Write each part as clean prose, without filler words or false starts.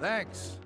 Thanks.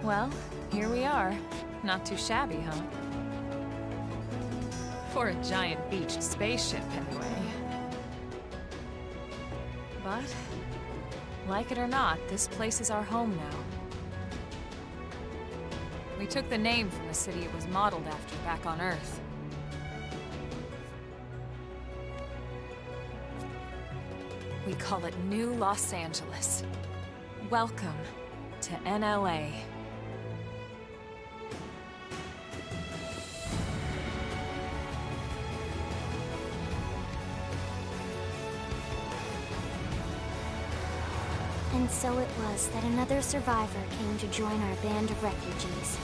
Well, here we are. Not too shabby, huh? For a giant beached spaceship, anyway. But, like it or not, this place is our home now. We took the name from the city it was modeled after back on Earth. We call it New Los Angeles. Welcome to NLA. And so it was that another survivor came to join our band of refugees.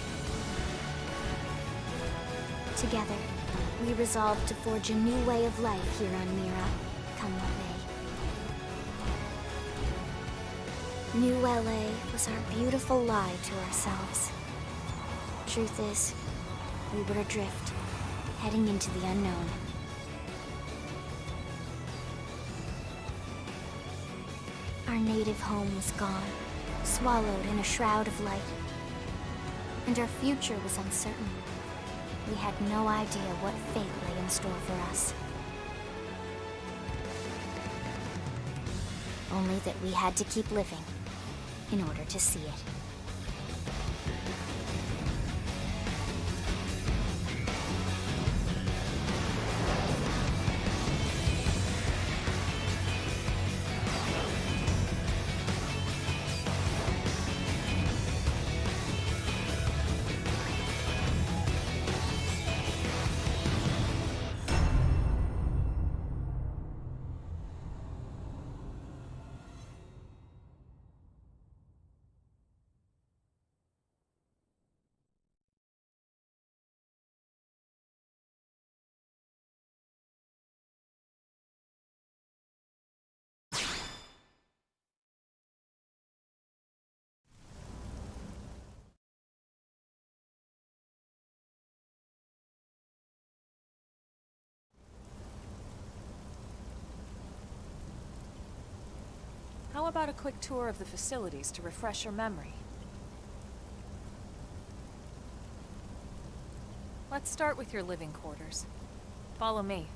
Together, we resolved to forge a new way of life here on Mira, come what may. New LA was our beautiful lie to ourselves. Truth is, we were adrift, heading into the unknown. Our native home was gone, swallowed in a shroud of light. And our future was uncertain. We had no idea what fate lay in store for us. Only that we had to keep living in order to see it. about a quick tour of the facilities to refresh your memory? Let's start with your living quarters. Follow me.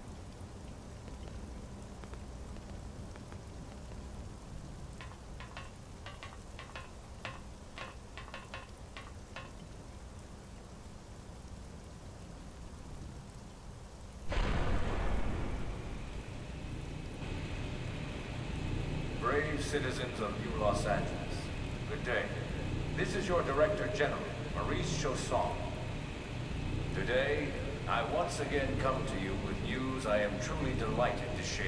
Brave citizens of New Los Angeles, good day. This is your Director General, Maurice Chausson. Today, I once again come to you with news I am truly delighted to share.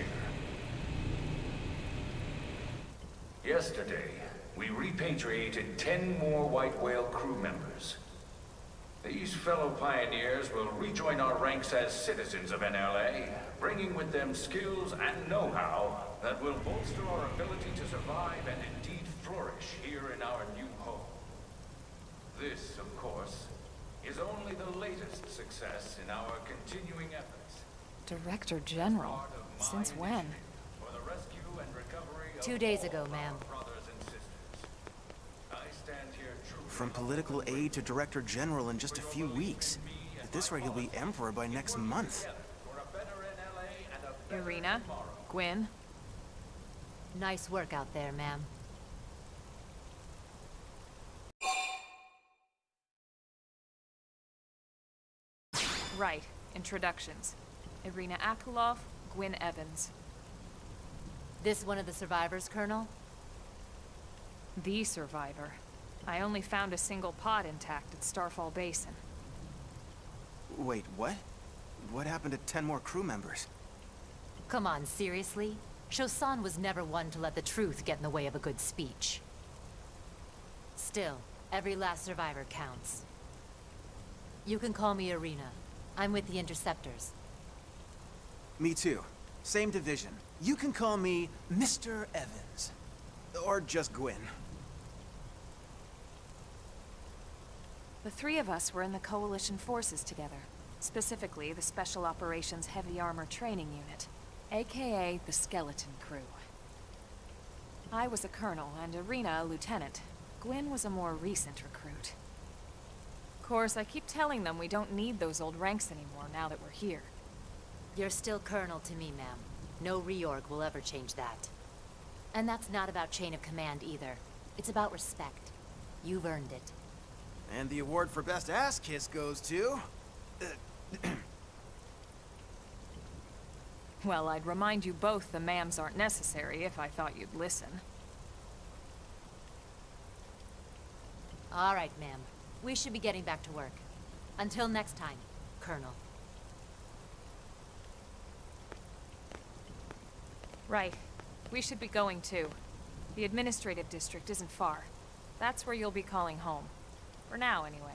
Yesterday, we repatriated 10 more White Whale crew members. These fellow pioneers will rejoin our ranks as citizens of NLA, bringing with them skills and know-how that will bolster our ability to survive and indeed flourish here in our new home. This, of course, is only the latest success in our continuing efforts. Director General? Since when? For the rescue and recovery of 2 days all ago, our ma'am. brothers and sisters. I stand here truly From political aide to Director General in just a few weeks. At this rate, he'll be Emperor by next month. for a better NLA and a better Irina? tomorrow. Gwyn? Nice work out there, ma'am. Right. Introductions. Irina Akulov, Gwyn Evans. This one of the survivors, Colonel? The survivor. I only found a single pod intact at Starfall Basin. Wait, what? What happened to 10 more crew members? Come on, seriously? Chausson was never one to let the truth get in the way of a good speech. Still, every last survivor counts. You can call me Irina. I'm with the Interceptors. Me too. Same division. You can call me Mr. Evans. Or just Gwyn. The three of us were in the Coalition forces together. Specifically, the Special Operations Heavy Armor Training Unit, aka the Skeleton Crew. I was a colonel and Irina a lieutenant. Gwyn was a more recent recruit. Of course, I keep telling them we don't need those old ranks anymore now that we're here. You're still Colonel to me, ma'am. No reorg will ever change that. And that's not about chain of command either. It's about respect. You've earned it. And the award for Best Ass Kiss goes to... Well, I'd remind you both the ma'ams aren't necessary if I thought you'd listen. All right, ma'am. We should be getting back to work. Until next time, Colonel. Right. We should be going too. The administrative district isn't far. That's where you'll be calling home. For now, anyway.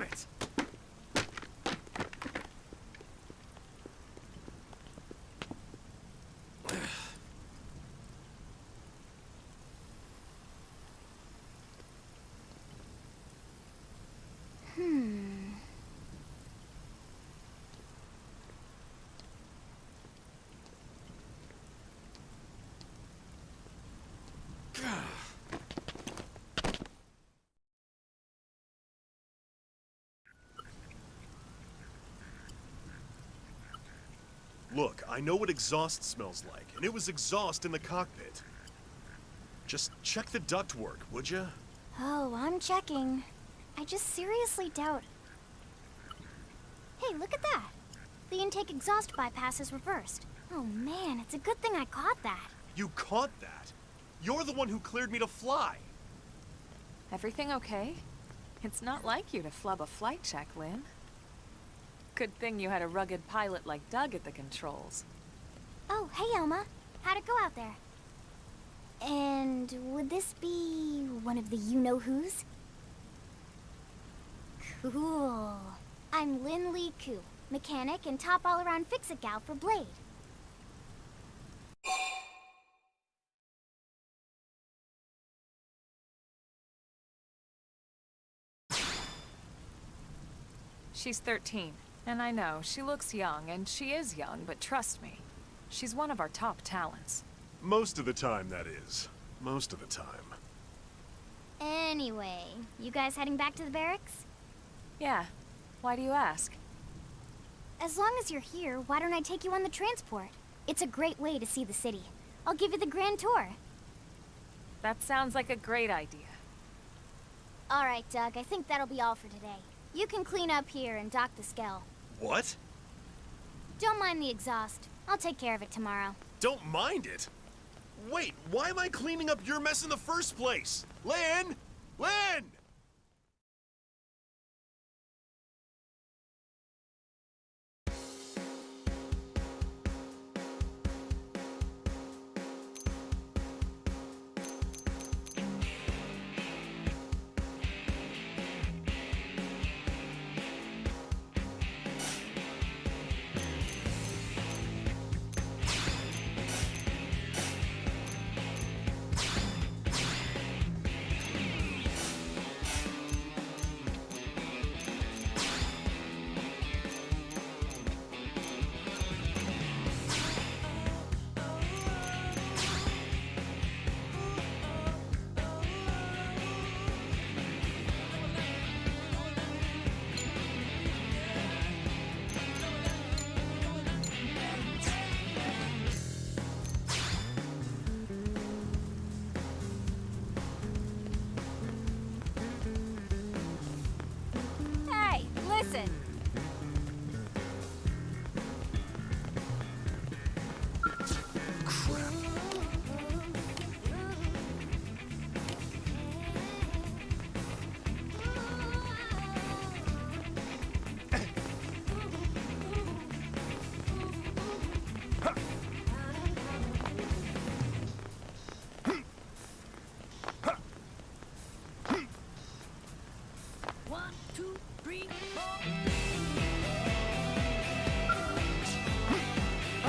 Damn it! Look, I know what exhaust smells like, and it was exhaust in the cockpit. Just check the ductwork, would ya? Oh, I'm checking. I just seriously doubt... Hey, look at that! The intake exhaust bypass is reversed. Oh man, it's a good thing I caught that. You caught that? You're the one who cleared me to fly. Everything okay? It's not like you to flub a flight check, Lynn. Good thing you had a rugged pilot like Doug at the controls. Oh, hey Elma. How'd it go out there? And would this be one of the you-know-whos? Cool. I'm Lynn Lee Koo, mechanic and top all-around fix-it gal for Blade. She's 13, and I know, she looks young, and she is young, but trust me, she's one of our top talents. Most of the time, that is. Most of the time. Anyway, you guys heading back to the barracks? Yeah. Why do you ask? As long as you're here, why don't I take you on the transport? It's a great way to see the city. I'll give you the grand tour. That sounds like a great idea. All right, Doug, I think that'll be all for today. You can clean up here and dock the Skell. What? Don't mind the exhaust. I'll take care of it tomorrow. Don't mind it? Wait, why am I cleaning up your mess in the first place? Lynn! Lynn! Hey, listen!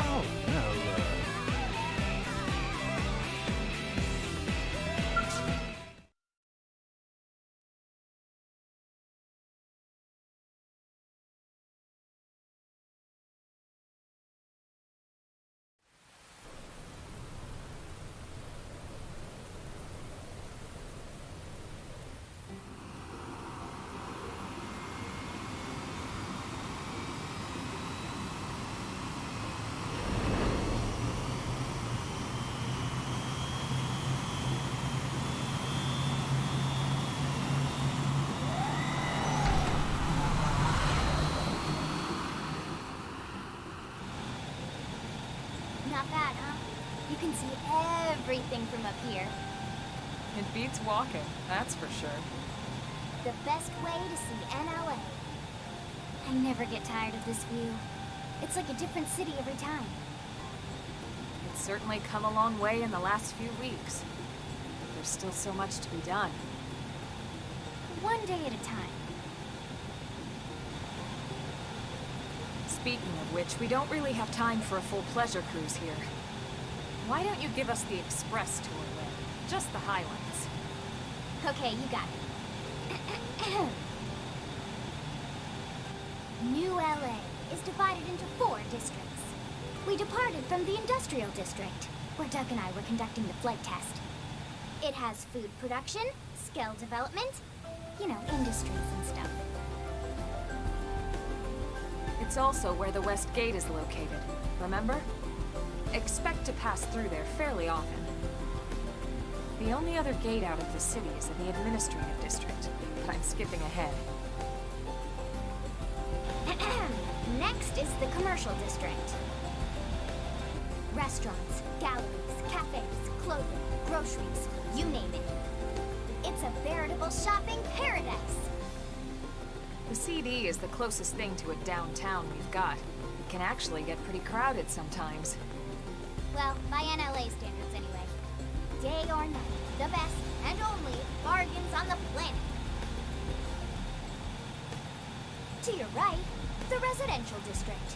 Oh, well, Not bad, huh? You can see everything from up here. It beats walking, that's for sure. The best way to see NLA. I never get tired of this view. It's like a different city every time. It's certainly come a long way in the last few weeks. There's still so much to be done. One day at a time. Speaking of which, we don't really have time for a full pleasure cruise here. Why don't you give us the express tour, Lynn? Just the highlights. Okay, you got it. New LA is divided into 4 districts. We departed from the industrial district, where Doug and I were conducting the flight test. It has food production, skill development, you know, industries and stuff. It's also where the West Gate is located, remember? Expect to pass through there fairly often. The only other gate out of the city is in the administrative district, but I'm skipping ahead. Next is the commercial district. Restaurants, galleries, cafes, clothing, groceries, you name it. It's a veritable shopping paradise. The CD is the closest thing to a downtown we've got. It can actually get pretty crowded sometimes. Well, by NLA standards anyway. Day or night, the best and only bargains on the planet. To your right, the residential district.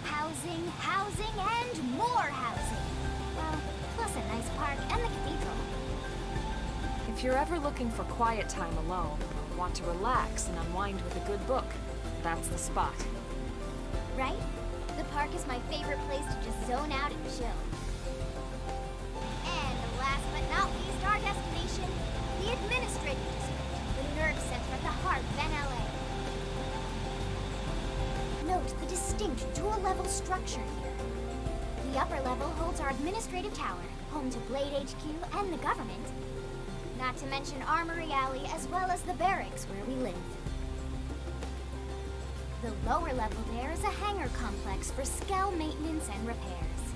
Housing, housing, and more housing. Well, plus a nice park and the cathedral. If you're ever looking for quiet time alone, or want to relax and unwind with a good book, that's the spot. Right? The park is my favorite place to just zone out and chill. And last but not least, our destination, the administrative district, the nerve center at the heart of NLA. Note the distinct dual-level structure here. The upper level holds our administrative tower, home to Blade HQ and the government. Not to mention Armory Alley, as well as the barracks where we live. The lower level there is a hangar complex for Skell maintenance and repairs.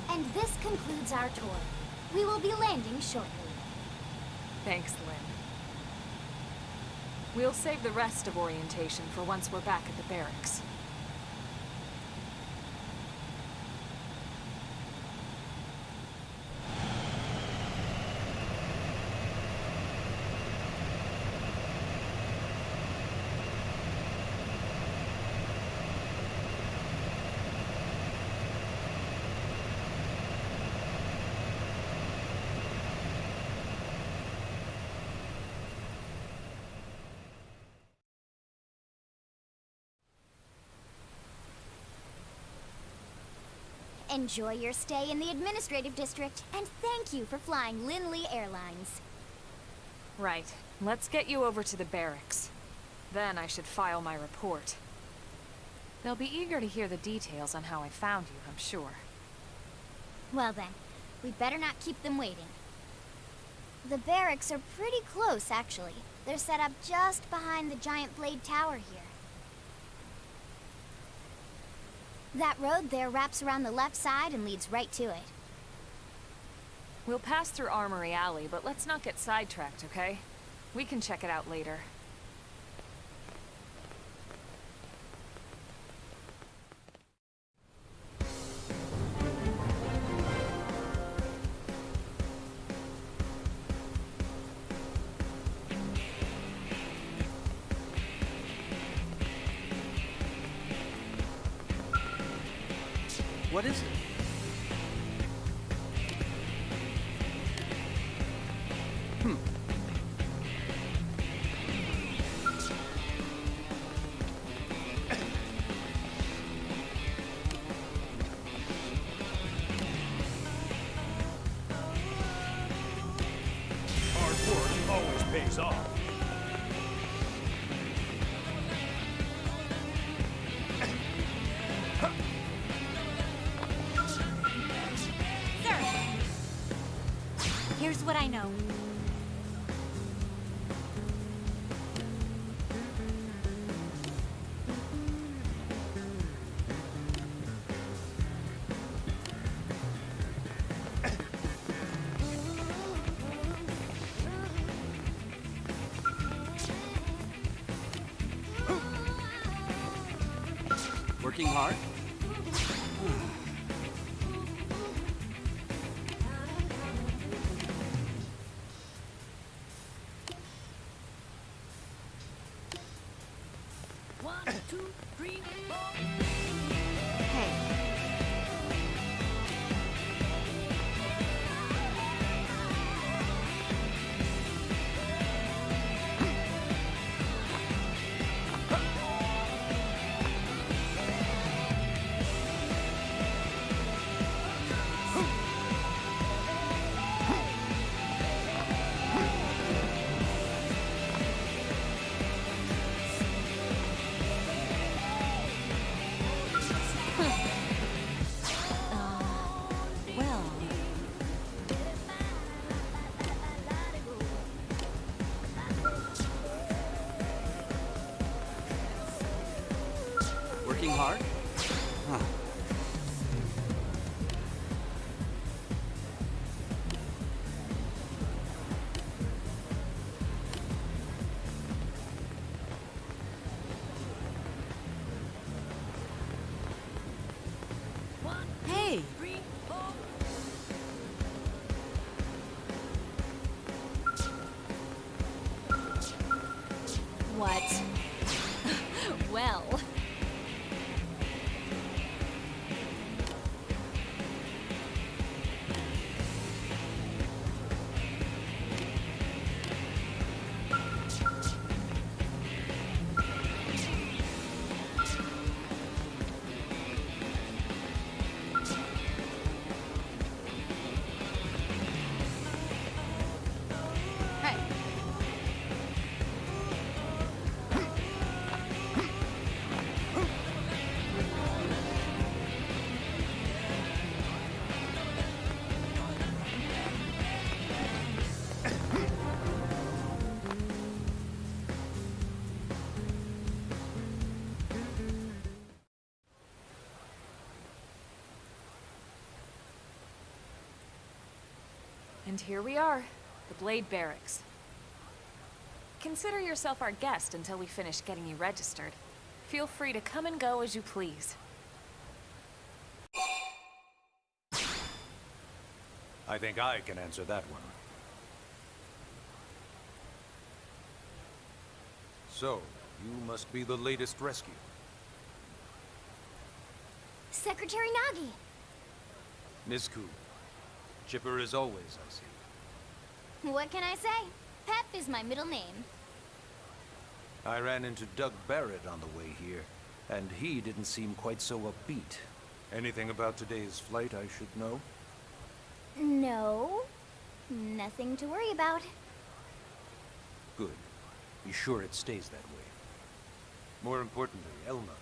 And this concludes our tour. We will be landing shortly. Thanks, Lynn. We'll save the rest of orientation for once we're back at the barracks. Enjoy your stay in the administrative district, and thank you for flying Linley Airlines. Right. Let's get you over to the barracks. Then I should file my report. They'll be eager to hear the details on how I found you, I'm sure. Well then, we better not keep them waiting. The barracks are pretty close, actually. They're set up just behind the giant blade tower here. That road there wraps around the left side and leads right to it. We'll pass through Armory Alley, but let's not get sidetracked, okay? We can check it out later. What is it? Hard work always pays off. Here's what I know. Working hard? What? Well... Hey. And here we are, the Blade Barracks. Consider yourself our guest until we finish getting you registered. Feel free to come and go as you please. I think I can answer that one. So, you must be the latest rescue. Secretary Nagi! Nisku. Chipper as always, I see. What can I say? Pep is my middle name. I ran into Doug Barrett on the way here, and he didn't seem quite so upbeat. Anything about today's flight I should know? No. Nothing to worry about. Good. Be sure it stays that way. More importantly, Elma,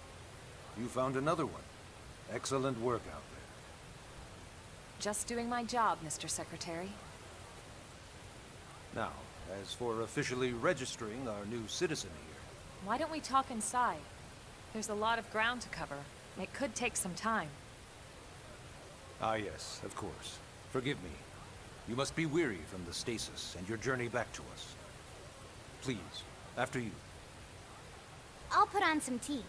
you found another one. Excellent work out there. Just doing my job, Mr. Secretary. Now, as for officially registering our new citizen here, Why don't we talk inside? There's a lot of ground to cover. It could take some time. ah yes, of course. Forgive me. You must be weary from the stasis and your journey back to us. Please, after you. I'll put on some tea.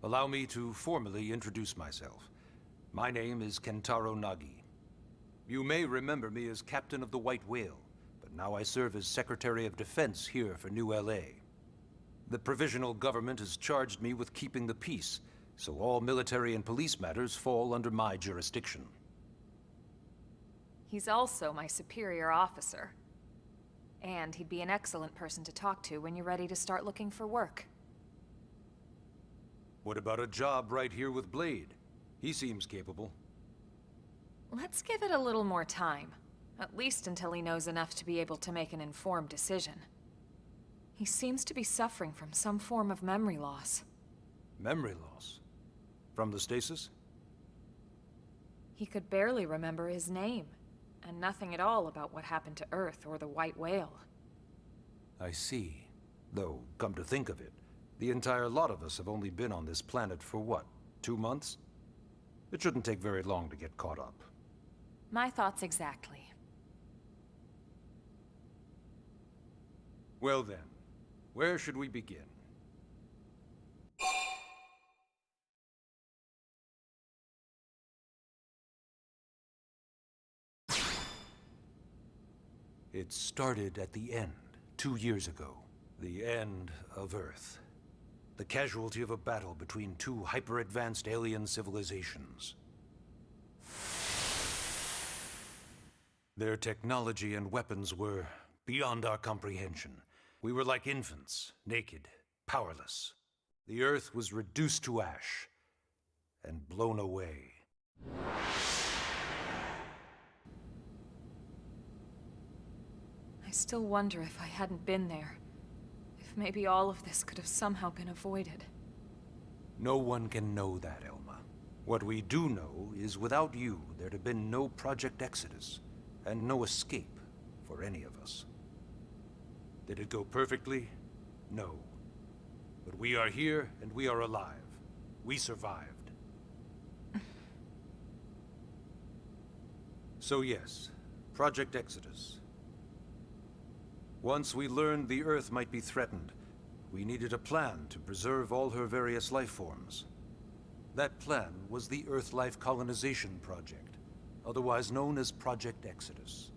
Allow me to formally introduce myself. My name is Kentaro Nagi. You may remember me as Captain of the White Whale, but now I serve as Secretary of Defense here for New LA. The provisional government has charged me with keeping the peace, so all military and police matters fall under my jurisdiction. He's also my superior officer. And he'd be an excellent person to talk to when you're ready to start looking for work. What about a job right here with Blade? He seems capable. Let's give it a little more time. At least until he knows enough to be able to make an informed decision. He seems to be suffering from some form of memory loss. Memory loss? From the stasis? He could barely remember his name, and nothing at all about what happened to Earth or the White Whale. I see. Though, come to think of it, the entire lot of us have only been on this planet for what, 2 months? It shouldn't take very long to get caught up. My thoughts exactly. Well then, where should we begin? It started at the end, 2 years ago. The end of Earth. The casualty of a battle between two hyper-advanced alien civilizations. Their technology and weapons were beyond our comprehension. We were like infants, naked, powerless. The Earth was reduced to ash and blown away. I still wonder if I hadn't been there. If maybe all of this could have somehow been avoided. No one can know that, Elma. What we do know is without you, there'd have been no Project Exodus, and no escape for any of us. Did it go perfectly? No. But we are here, and we are alive. We survived. So yes, Project Exodus. Once we learned the Earth might be threatened, we needed a plan to preserve all her various life forms. That plan was the Earth Life Colonization Project, otherwise known as Project Exodus.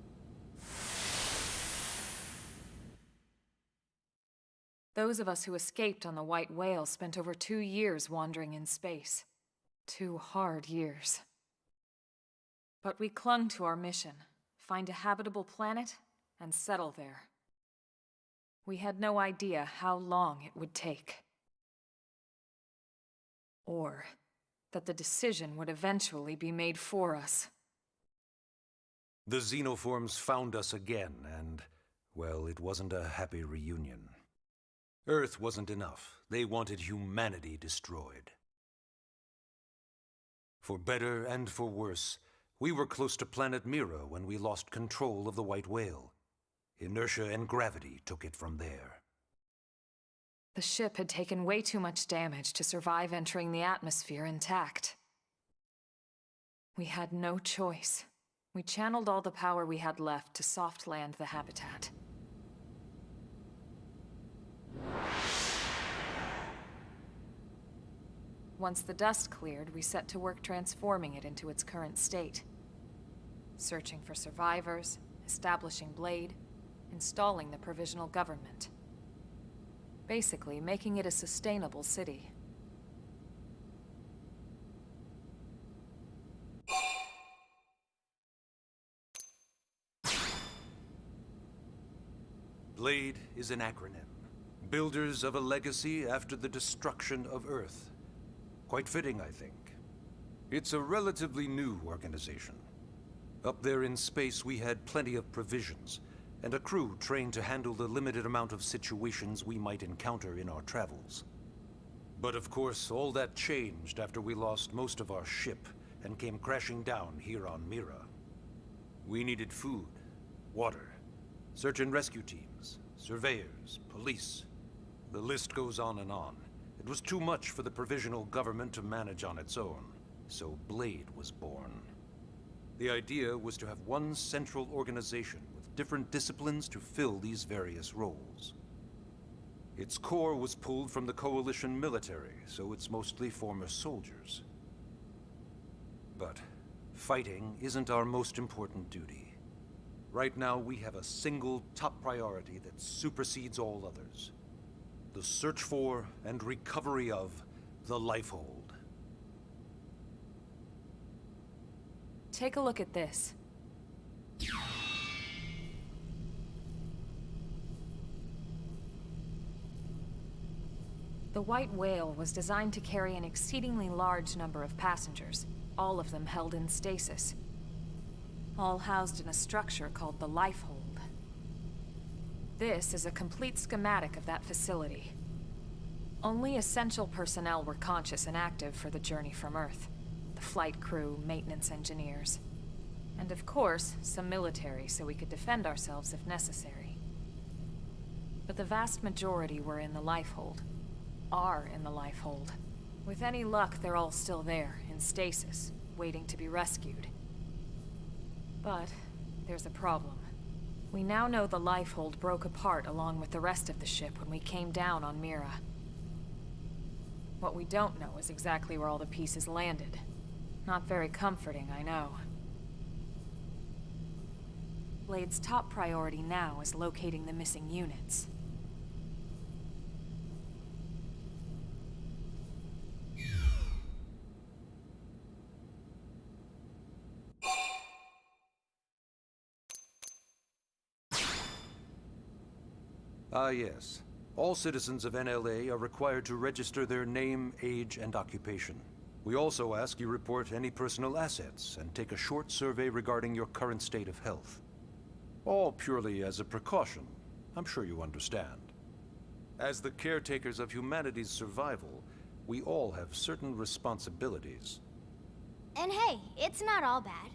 Those of us who escaped on the White Whale spent over 2 years wandering in space. 2 hard years. But we clung to our mission, find a habitable planet and settle there. We had no idea how long it would take. Or that the decision would eventually be made for us. The xenoforms found us again, and, well, it wasn't a happy reunion. Earth wasn't enough. They wanted humanity destroyed. For better and for worse, we were close to planet Mira when we lost control of the White Whale. Inertia and gravity took it from there. The ship had taken way too much damage to survive entering the atmosphere intact. We had no choice. We channeled all the power we had left to soft land the habitat. Once the dust cleared, we set to work transforming it into its current state. Searching for survivors, establishing Blade, installing the provisional government. Basically, making it a sustainable city. Blade is an acronym. Builders of a legacy after the destruction of Earth. Quite fitting, I think. It's a relatively new organization. Up there in space, we had plenty of provisions, and a crew trained to handle the limited amount of situations we might encounter in our travels. But of course, all that changed after we lost most of our ship and came crashing down here on Mira. We needed food, water, search and rescue teams, surveyors, police. The list goes on and on. It was too much for the provisional government to manage on its own, so Blade was born. The idea was to have one central organization with different disciplines to fill these various roles. Its core was pulled from the Coalition military, so it's mostly former soldiers. But fighting isn't our most important duty. Right now, we have a single top priority that supersedes all others. The search for and recovery of the Lifehold. Take a look at this. The White Whale was designed to carry an exceedingly large number of passengers, all of them held in stasis. All housed in a structure called the Lifehold. This is a complete schematic of that facility. Only essential personnel were conscious and active for the journey from Earth. The flight crew, maintenance engineers. And of course, some military so we could defend ourselves if necessary. But the vast majority were in the Lifehold. Are in the Lifehold. With any luck, they're all still there, in stasis, waiting to be rescued. But there's a problem. We now know the Lifehold broke apart along with the rest of the ship when we came down on Mira. What we don't know is exactly where all the pieces landed. Not very comforting, I know. Blade's top priority now is locating the missing units. Ah, yes. All citizens of NLA are required to register their name, age, and occupation. We also ask you report any personal assets and take a short survey regarding your current state of health. All purely as a precaution. I'm sure you understand. As the caretakers of humanity's survival, we all have certain responsibilities. And hey, it's not all bad.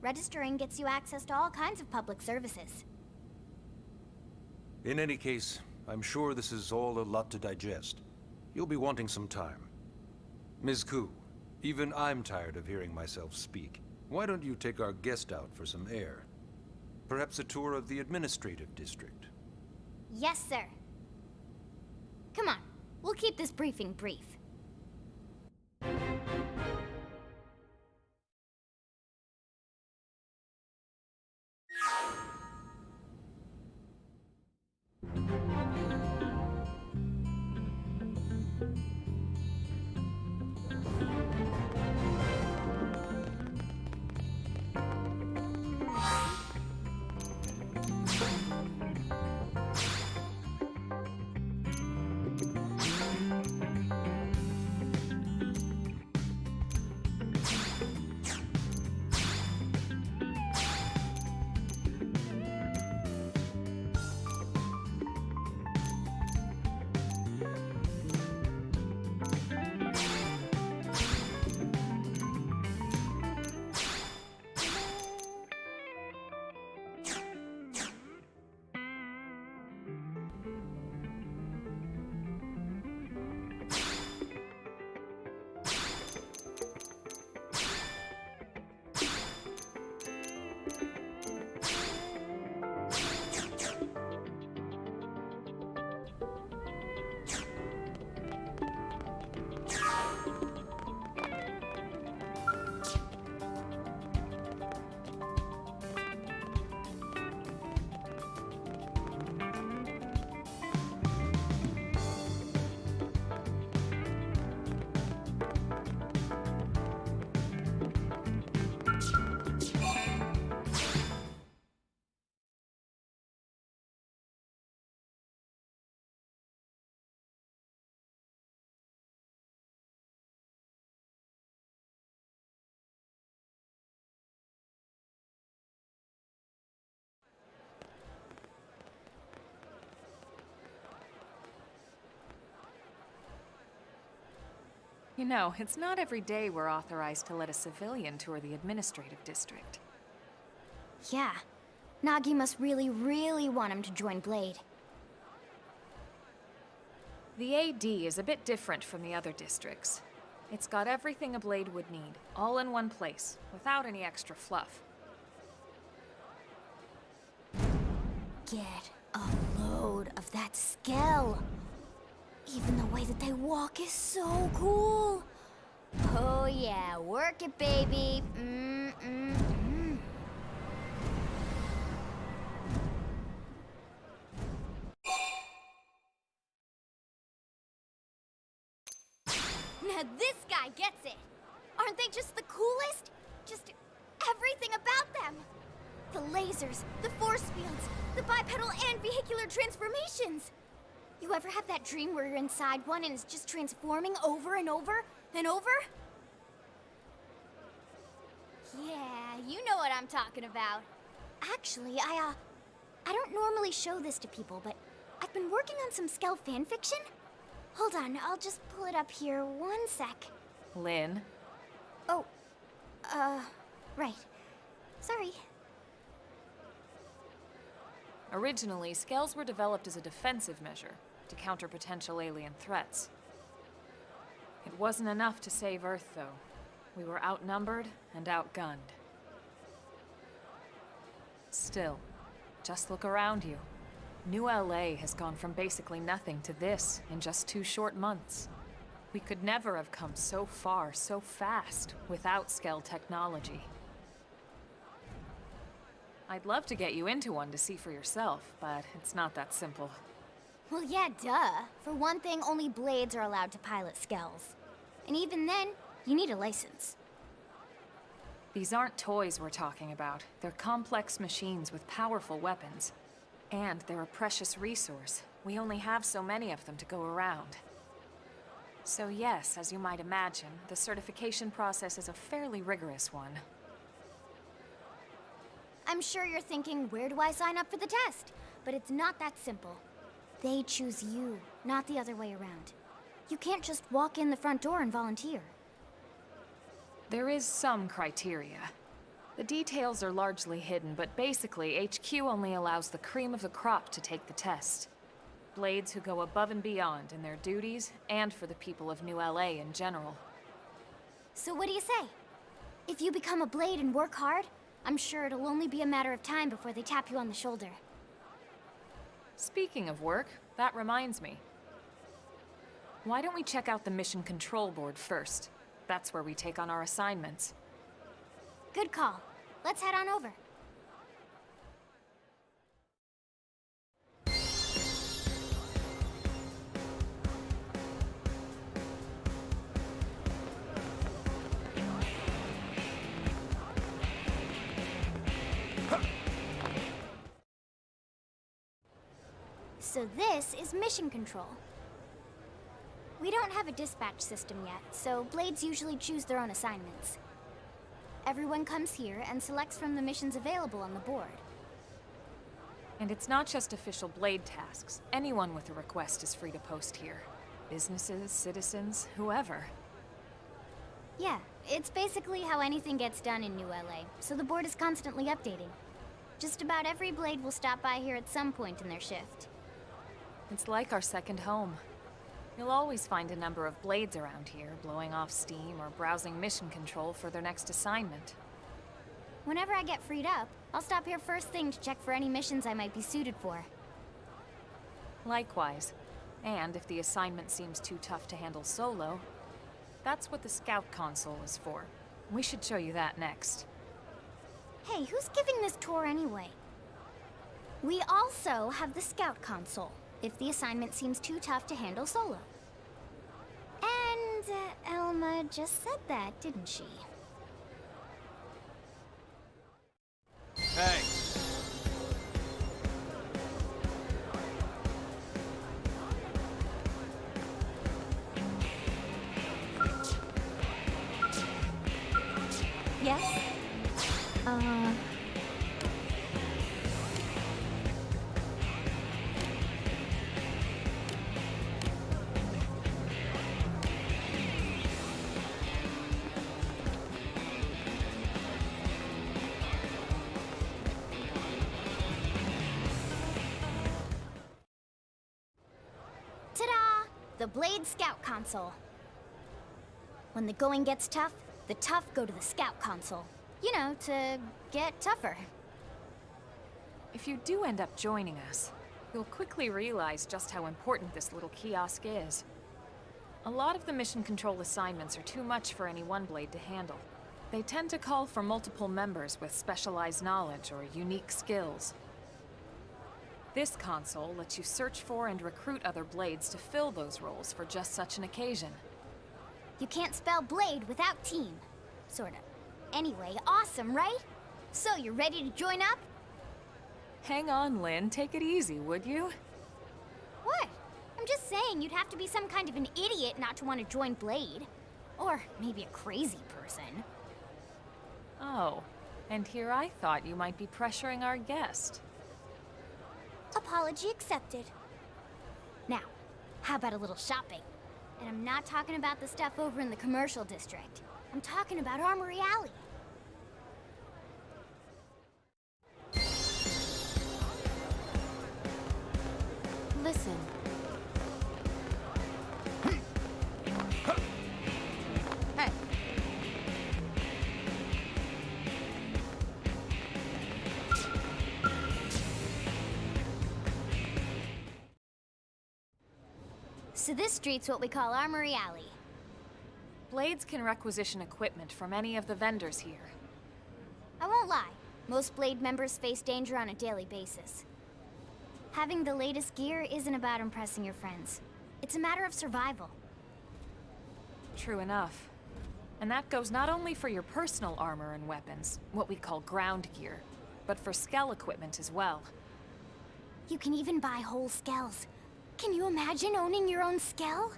Registering gets you access to all kinds of public services. In any case, I'm sure this is all a lot to digest. You'll be wanting some time. Ms. Ku, even I'm tired of hearing myself speak. Why don't you take our guest out for some air? Perhaps a tour of the administrative district. Yes, sir. Come on, we'll keep this briefing brief. You know, it's not every day we're authorized to let a civilian tour the administrative district. Yeah. Nagi must really, really want him to join Blade. The AD is a bit different from the other districts. It's got everything a Blade would need, all in one place, without any extra fluff. Get a load of that Skell. Even the way that they walk is so cool. Oh yeah, work it, baby. Now this guy gets it. Aren't they just the coolest? Just everything about them. The lasers, the force fields, the bipedal and vehicular transformations. You ever have that dream where you're inside one and it's just transforming over and over and over? Yeah, you know what I'm talking about. Actually, I don't normally show this to people, but I've been working on some Skell fanfiction. Hold on, I'll just pull it up here 1 sec. Lynn? Oh, right. Sorry. Originally, Skells were developed as a defensive measure to counter potential alien threats. It wasn't enough to save Earth, though. We were outnumbered and outgunned. Still, just look around you. New LA has gone from basically nothing to this in just 2 short months. We could never have come so far so fast without Skell technology. I'd love to get you into one to see for yourself, but it's not that simple. Well, yeah, duh. For one thing, only Blades are allowed to pilot Skells. And even then, you need a license. These aren't toys we're talking about. They're complex machines with powerful weapons. And they're a precious resource. We only have so many of them to go around. So yes, as you might imagine, the certification process is a fairly rigorous one. I'm sure you're thinking, where do I sign up for the test? But it's not that simple. They choose you, not the other way around. You can't just walk in the front door and volunteer. There is some criteria. The details are largely hidden, but basically, HQ only allows the cream of the crop to take the test. Blades who go above and beyond in their duties, and for the people of New LA in general. So what do you say? If you become a Blade and work hard, I'm sure it'll only be a matter of time before they tap you on the shoulder. Speaking of work, that reminds me. Why don't we check out the Mission Control Board first? That's where we take on our assignments. Good call. Let's head on over. So this is Mission Control. We don't have a dispatch system yet, so Blades usually choose their own assignments. Everyone comes here and selects from the missions available on the board. And it's not just official Blade tasks. Anyone with a request is free to post here. Businesses, citizens, whoever. Yeah, it's basically how anything gets done in New LA, so the board is constantly updating. Just about every Blade will stop by here at some point in their shift. It's like our second home. You'll always find a number of Blades around here, blowing off steam or browsing mission control for their next assignment. Whenever I get freed up, I'll stop here first thing to check for any missions I might be suited for. Likewise. And if the assignment seems too tough to handle solo, that's what the Scout Console is for. We should show you that next. Hey, who's giving this tour anyway? We also have the Scout Console, if the assignment seems too tough to handle solo. And Elma just said that, didn't she? Hey! Yes? Ta-da! The Blade Scout Console. When the going gets tough, the tough go to the Scout Console. You know, to get tougher. If you do end up joining us, you'll quickly realize just how important this little kiosk is. A lot of the mission control assignments are too much for any one Blade to handle. They tend to call for multiple members with specialized knowledge or unique skills. This console lets you search for and recruit other Blades to fill those roles for just such an occasion. You can't spell Blade without team. Sorta. Anyway, awesome, right? So, you're ready to join up? Hang on, Lynn. Take it easy, would you? What? I'm just saying you'd have to be some kind of an idiot not to want to join Blade. Or maybe a crazy person. Oh, and here I thought you might be pressuring our guest. Apology accepted. Now, how about a little shopping? And I'm not talking about the stuff over in the commercial district. I'm talking about Armory Alley. Listen. Hey. So this street's what we call Armory Alley. Blades can requisition equipment from any of the vendors here. I won't lie, most Blade members face danger on a daily basis. Having the latest gear isn't about impressing your friends. It's a matter of survival. True enough. And that goes not only for your personal armor and weapons, what we call ground gear, but for skell equipment as well. You can even buy whole skells. Can you imagine owning your own skell?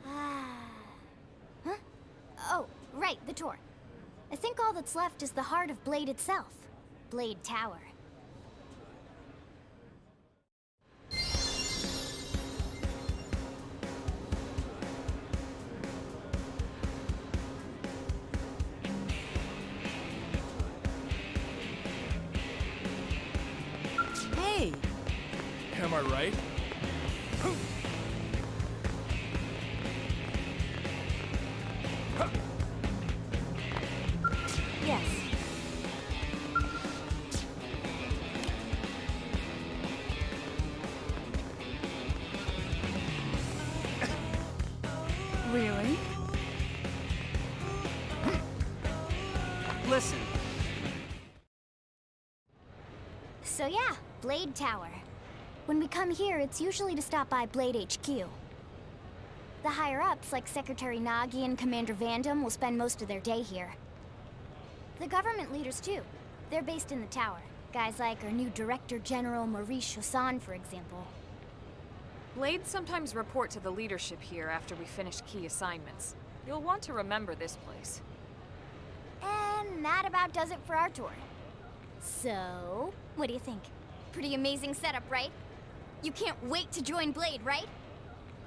Huh? Oh, right, the tour. I think all that's left is the heart of Blade itself. Blade Tower. Am I right? Yes. Really? Listen, So yeah, Blade Tower. When we come here, it's usually to stop by Blade HQ. The higher-ups, like Secretary Nagi and Commander Vandam, will spend most of their day here. The government leaders, too. They're based in the tower. Guys like our new Director General Maurice Chosan, for example. Blades sometimes report to the leadership here after we finish key assignments. You'll want to remember this place. And that about does it for our tour. So, what do you think? Pretty amazing setup, right? You can't wait to join Blade, right?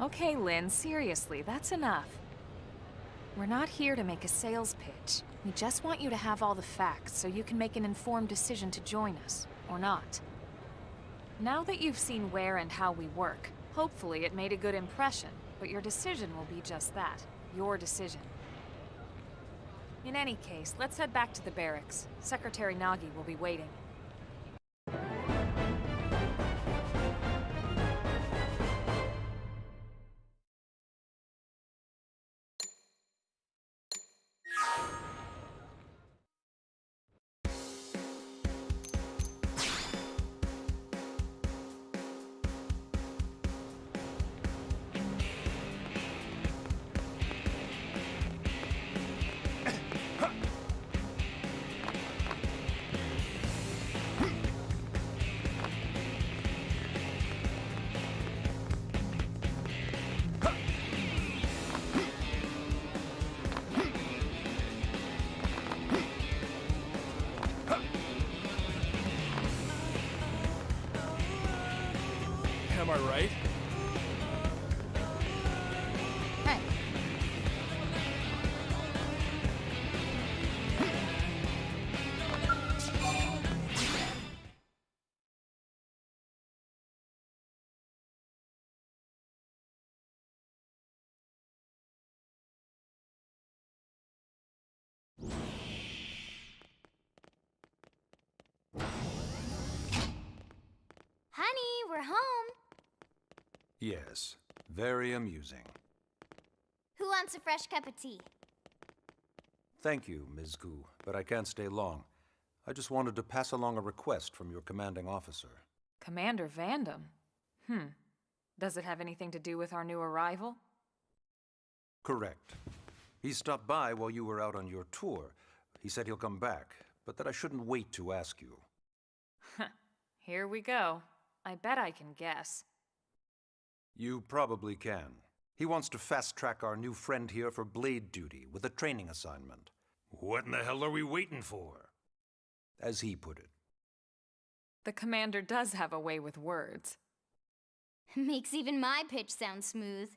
Okay, Lynn, seriously, that's enough. We're not here to make a sales pitch. We just want you to have all the facts so you can make an informed decision to join us, or not. Now that you've seen where and how we work, hopefully it made a good impression, but your decision will be just that, your decision. In any case, let's head back to the barracks. Secretary Nagi will be waiting. Am I right? Hey, Honey, we're home. Yes, very amusing. Who wants a fresh cup of tea? Thank you, Ms. Gu, but I can't stay long. I just wanted to pass along a request from your commanding officer. Commander Vandam? Does it have anything to do with our new arrival? Correct. He stopped by while you were out on your tour. He said he'll come back, but that I shouldn't wait to ask you. Here we go. I bet I can guess. You probably can. He wants to fast-track our new friend here for blade duty with a training assignment. What in the hell are we waiting for? As he put it. The commander does have a way with words. Makes even my pitch sound smooth.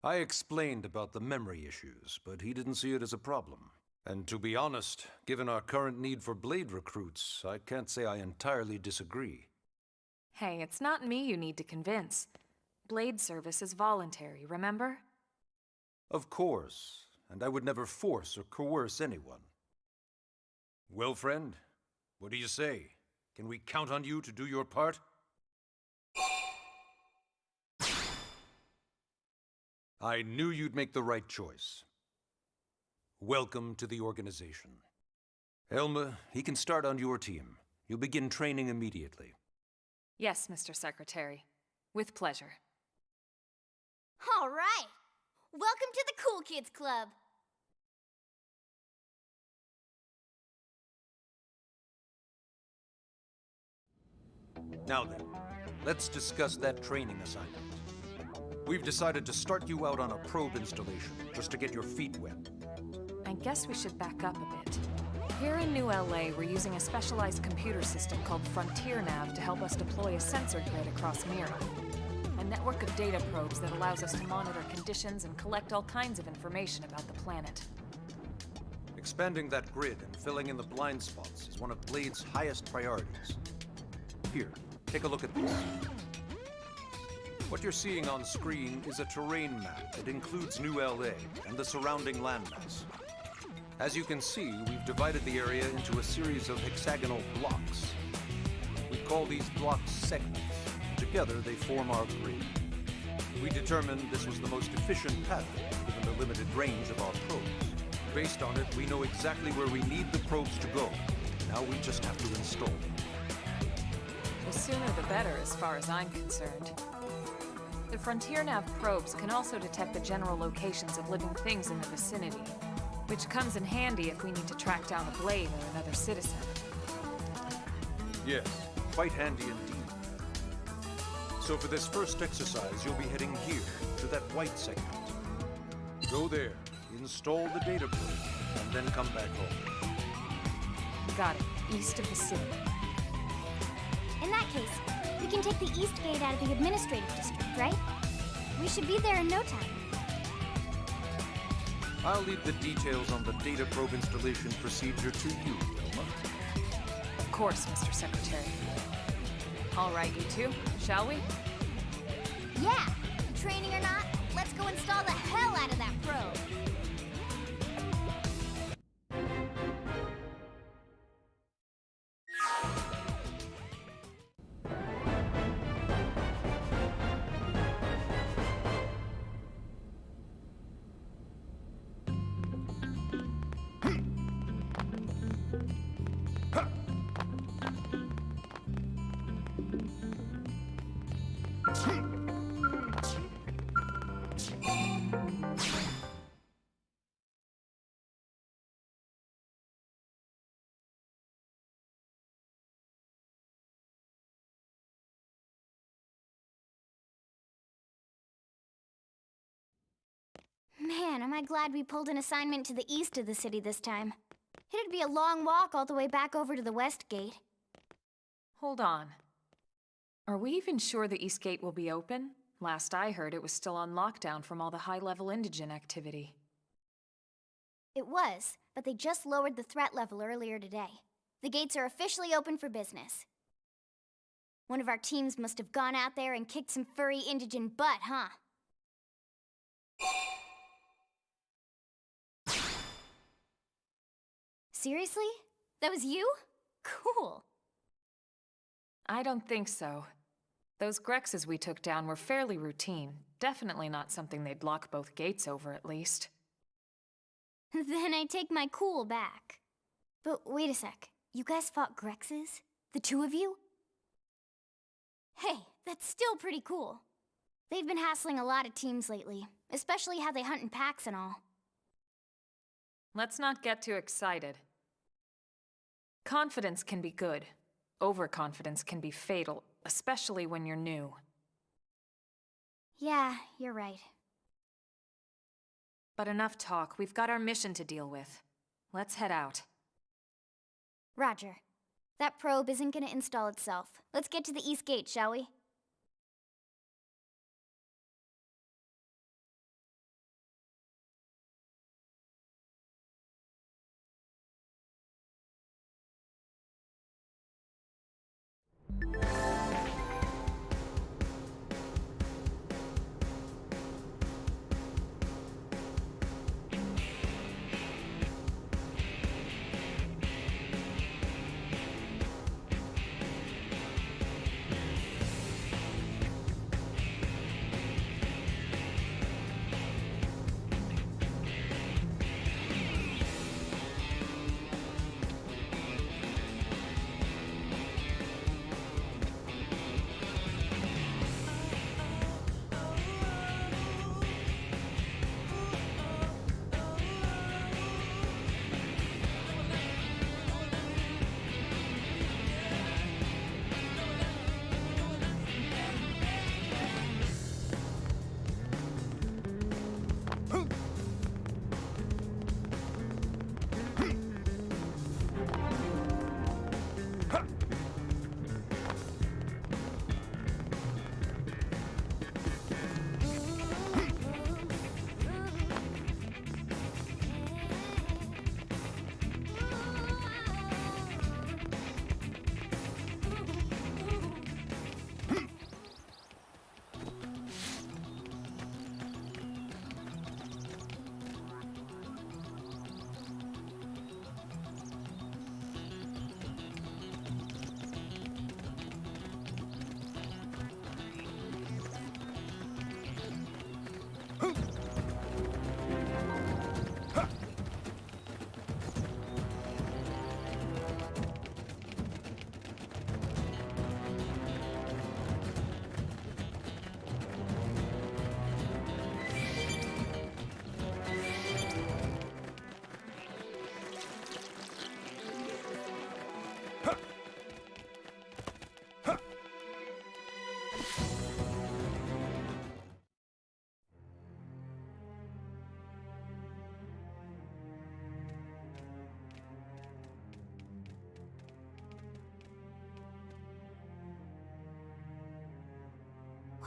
I explained about the memory issues, but he didn't see it as a problem. And to be honest, given our current need for blade recruits, I can't say I entirely disagree. Hey, it's not me you need to convince. Blade service is voluntary, remember? Of course, and I would never force or coerce anyone. Well, friend, what do you say? Can we count on you to do your part? I knew you'd make the right choice. Welcome to the organization. Elma, he can start on your team. You'll begin training immediately. Yes, Mr. Secretary. With pleasure. All right. Welcome to the Cool Kids Club. Now then, let's discuss that training assignment. We've decided to start you out on a probe installation, just to get your feet wet. I guess we should back up a bit. Here in New LA, we're using a specialized computer system called Frontier Nav to help us deploy a sensor grid across Mira. A network of data probes that allows us to monitor conditions and collect all kinds of information about the planet. Expanding that grid and filling in the blind spots is one of Blade's highest priorities. Here, Take a look at this. What you're seeing on screen is a terrain map that includes New LA and the surrounding landmass. As you can see, we've divided the area into a series of hexagonal blocks. We call these blocks segments. Together, they form our grid. We determined this was the most efficient pathway, given the limited range of our probes. Based on it, we know exactly where we need the probes to go. Now we just have to install them. The sooner the better, as far as I'm concerned. The Frontier Nav probes can also detect the general locations of living things in the vicinity, which comes in handy if we need to track down a Blade or another citizen. Yes, quite handy indeed. So for this first exercise, you'll be heading here, to that white segment. Go there, install the data probe, and then come back home. Got it. East of the city. In that case, we can take the East Gate out of the administrative district, right? We should be there in no time. I'll leave the details on the data probe installation procedure to you, Wilma. Of course, Mr. Secretary. All right, you two, shall we? Yeah! Training or not, let's go install the hell out of that probe! Man, am I glad we pulled an assignment to the east of the city this time. It'd be a long walk all the way back over to the West Gate. Hold on. Are we even sure the East Gate will be open? Last I heard, it was still on lockdown from all the high-level indigent activity. It was, but they just lowered the threat level earlier today. The gates are officially open for business. One of our teams must have gone out there and kicked some furry indigent butt, huh? Seriously? That was you? Cool. I don't think so. Those Grexes we took down were fairly routine. Definitely not something they'd lock both gates over, at least. Then I take my cool back. But wait a sec. You guys fought Grexes? The two of you? Hey, that's still pretty cool. They've been hassling a lot of teams lately, especially how they hunt in packs and all. Let's not get too excited. Confidence can be good. Overconfidence can be fatal, especially when you're new. Yeah, you're right. But enough talk. We've got our mission to deal with. Let's head out. Roger. That probe isn't gonna install itself. Let's get to the East Gate, shall we?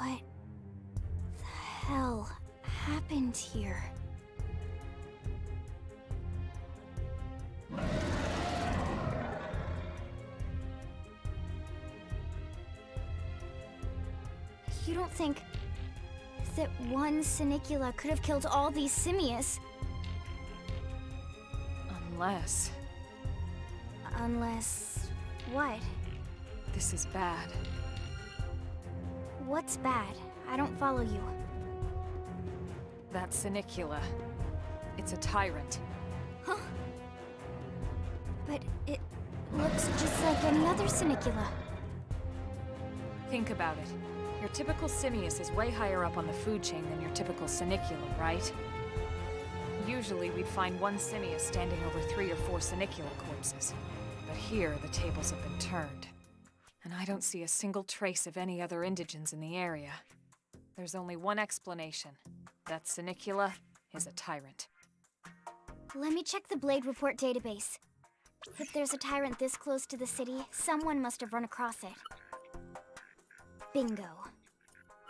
What the hell happened here? You don't think that one Sinicula could have killed all these simius? Unless... Unless... what? this is bad. What's bad? I don't follow you. That Sinicula. It's a tyrant. Huh? But it looks just like any other Sinicula. Think about it. Your typical simius is way higher up on the food chain than your typical Sinicula, right? Usually we'd find one simius standing over 3 or 4 Sinicula corpses. But here, the tables have been turned. And I don't see a single trace of any other indigents in the area. There's only one explanation. That Sinicula is a tyrant. Let me check the Blade Report database. If there's a tyrant this close to the city, someone must have run across it. Bingo.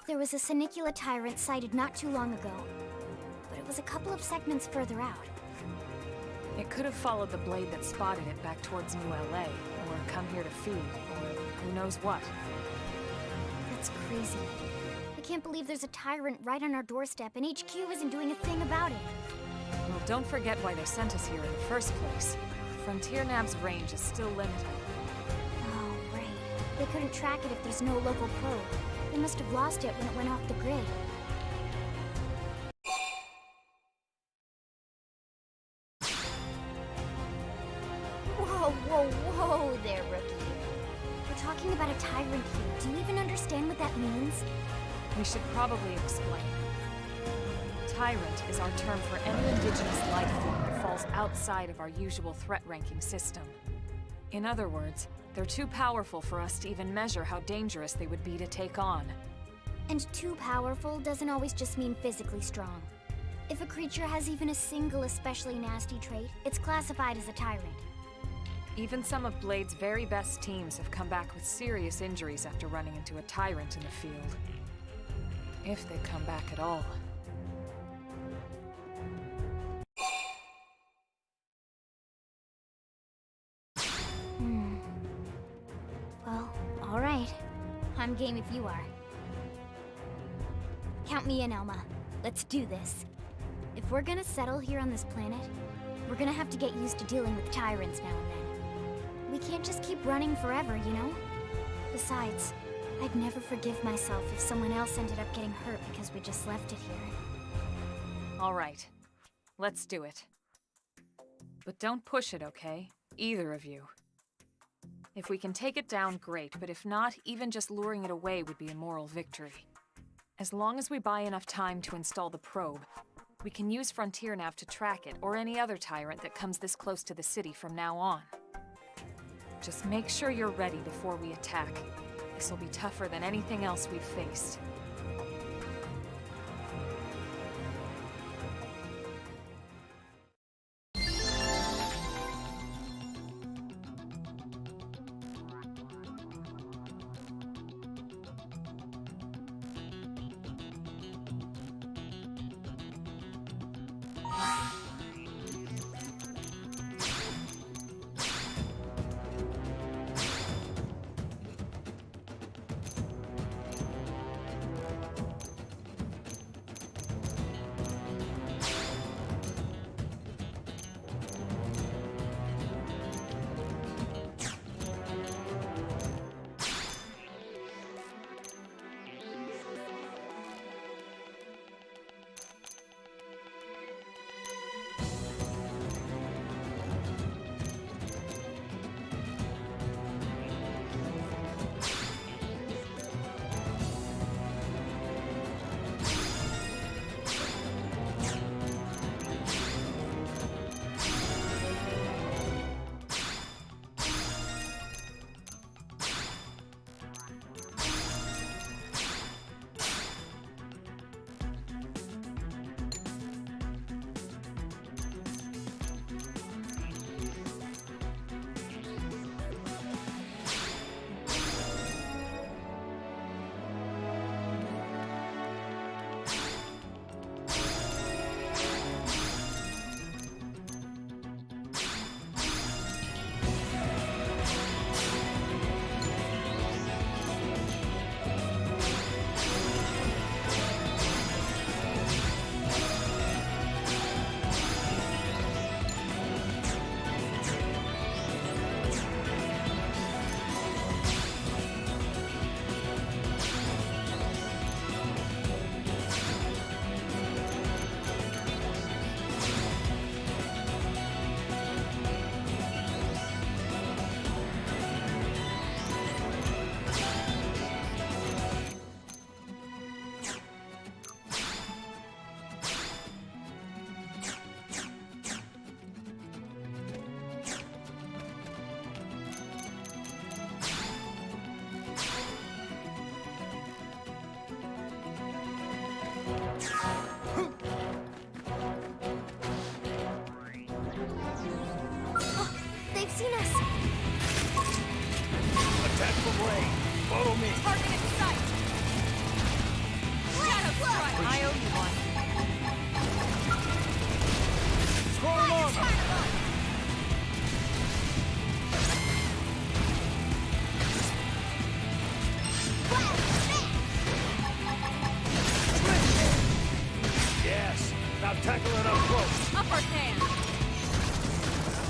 There was a Sinicula tyrant sighted not too long ago, but it was a couple of segments further out. It could have followed the blade that spotted it back towards New LA, or come here to feed, or who knows what. That's crazy. I can't believe there's a tyrant right on our doorstep and HQ isn't doing a thing about it. Well, don't forget why they sent us here in the first place. Frontier Nav's range is still limited. Oh, right. They couldn't track it if there's no local probe. They must have lost it when it went off the grid. Whoa there, rookie. We're talking about a tyrant here. Do you even understand what that means? We should probably explain. Tyrant is our term for any indigenous life form that falls outside of our usual threat ranking system. In other words, they're too powerful for us to even measure how dangerous they would be to take on. And too powerful doesn't always just mean physically strong. If a creature has even a single especially nasty trait, it's classified as a tyrant. Even some of Blade's very best teams have come back with serious injuries after running into a tyrant in the field. If they come back at all. Well, alright. I'm game if you are. Count me in, Elma. Let's do this. If we're gonna settle here on this planet, we're gonna have to get used to dealing with tyrants now and then. We can't just keep running forever, you know? Besides, I'd never forgive myself if someone else ended up getting hurt because we just left it here. All right. Let's do it. But don't push it, okay? Either of you. If we can take it down, great, but if not, even just luring it away would be a moral victory. As long as we buy enough time to install the probe, we can use Frontier Nav to track it, or any other tyrant that comes this close to the city from now on. Just make sure you're ready before we attack. This'll be tougher than anything else we've faced. Attack from range. Follow me. Target in sight! Shadow strike! I owe you one. Throwing armor. Yes. Now tackle it up close. Upward hand!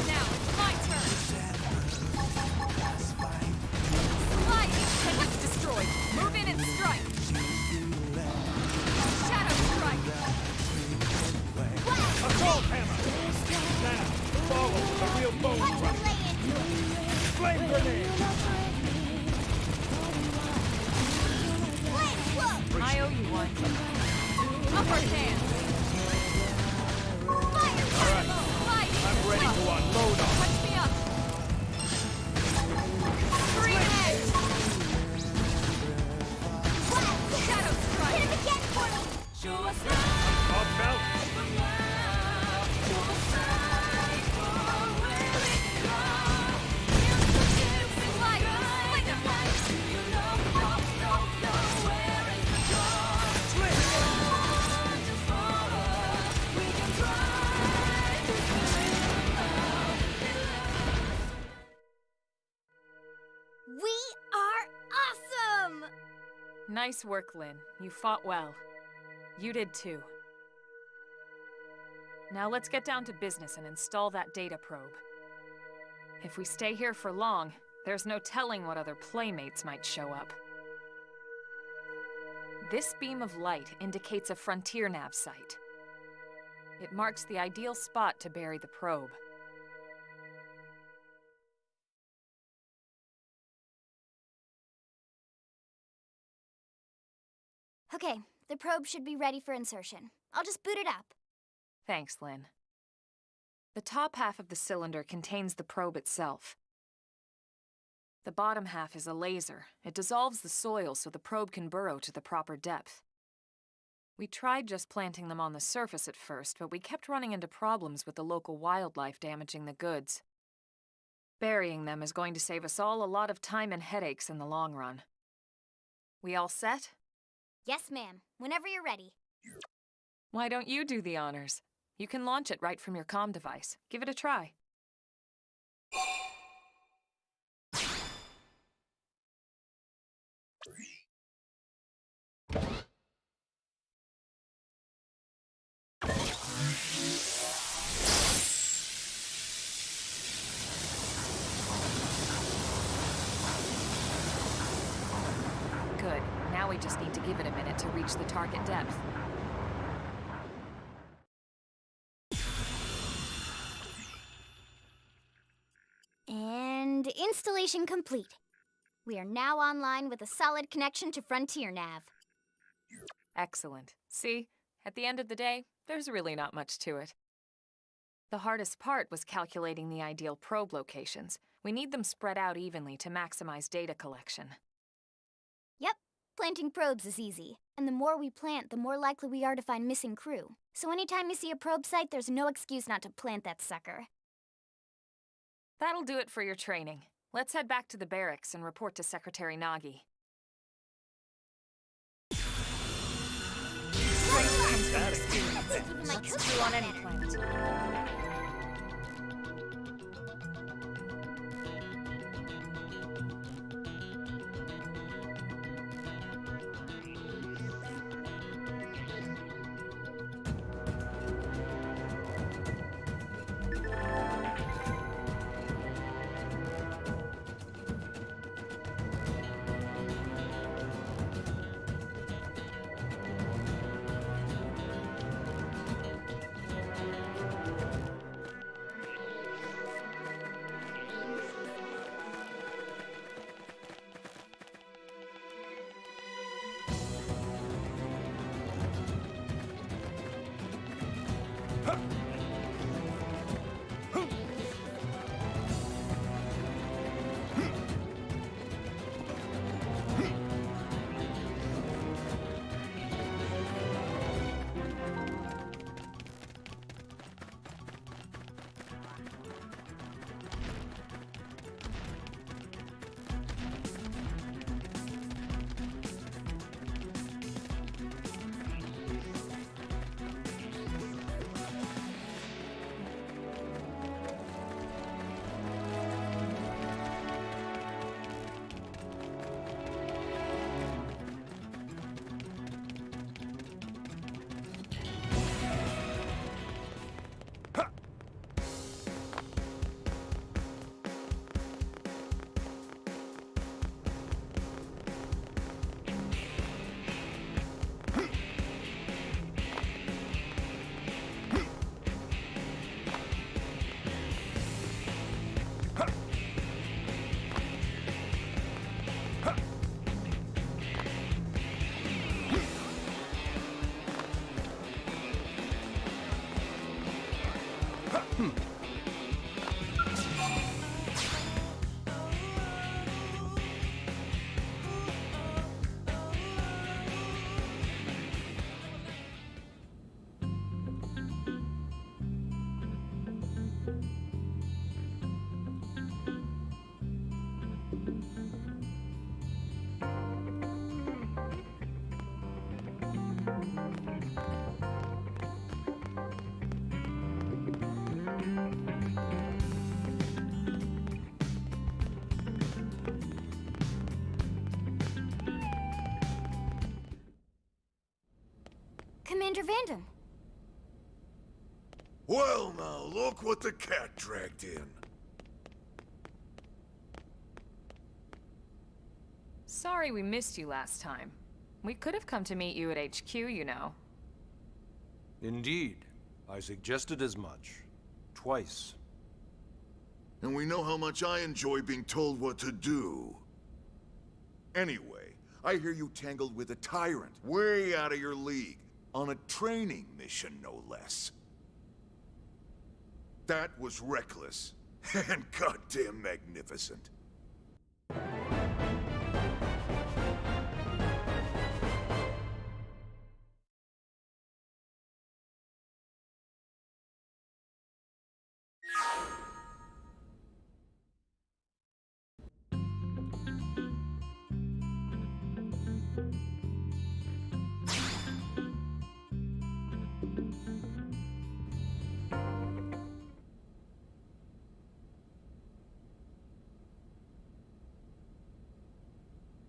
Now, it's my turn! Slide! It's destroyed! Move in and strike! Shadow strike! Assault hammer. Now, follow the real bone crush. Flame grenade. I owe you one. Upward hand! All right. I'm ready to unload on. Touch me up! Green edge! Shadow strike! Hit him again for me! Show us Off balance. We are awesome! Nice work, Lynn. You fought well. You did too. Now let's get down to business and install that data probe. If we stay here for long, there's no telling what other playmates might show up. This beam of light indicates a frontier nav site. It marks the ideal spot to bury the probe. Okay, the probe should be ready for insertion. I'll just boot it up. Thanks, Lynn. The top half of the cylinder contains the probe itself. The bottom half is a laser. It dissolves the soil so the probe can burrow to the proper depth. We tried just planting them on the surface at first, but we kept running into problems with the local wildlife damaging the goods. Burying them is going to save us all a lot of time and headaches in the long run. We all set? Yes, ma'am. Whenever you're ready. Why don't you do the honors? You can launch it right from your comm device. Give it a try. Good. Now we just need to give it a minute to reach the target depth. And installation complete. We are now online with a solid connection to Frontier Nav. Excellent. See? At the end of the day, there's really not much to it. The hardest part was calculating the ideal probe locations. We need them spread out evenly to maximize data collection. Yep, planting probes is easy. And the more we plant, the more likely we are to find missing crew. So anytime you see a probe site, there's no excuse not to plant that sucker. That'll do it for your training. Let's head back to the barracks and report to Secretary Nagi. Strength comes from experience. Even my That's cookies true on are any better. planet. Commander Vandam. Well now, look what the cat dragged in. Sorry we missed you last time. We could have come to meet you at HQ, you know. Indeed. I suggested as much. Twice. And we know how much I enjoy being told what to do. Anyway, I hear you tangled with a tyrant, way out of your league, on a training mission, no less. That was reckless, and goddamn magnificent.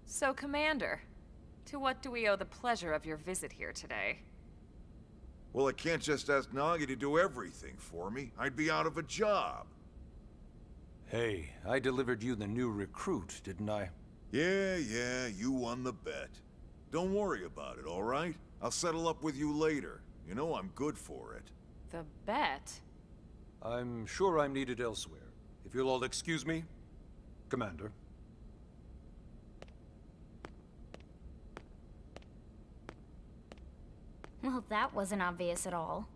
So, Commander, to what do we owe the pleasure of your visit here today? Well, I can't just ask Nagi to do everything for me. I'd be out of a job. Hey, I delivered you the new recruit, didn't I? Yeah, you won the bet. Don't worry about it, all right? I'll settle up with you later. You know I'm good for it. The bet? I'm sure I'm needed elsewhere. If you'll all excuse me, Commander. Well, that wasn't obvious at all.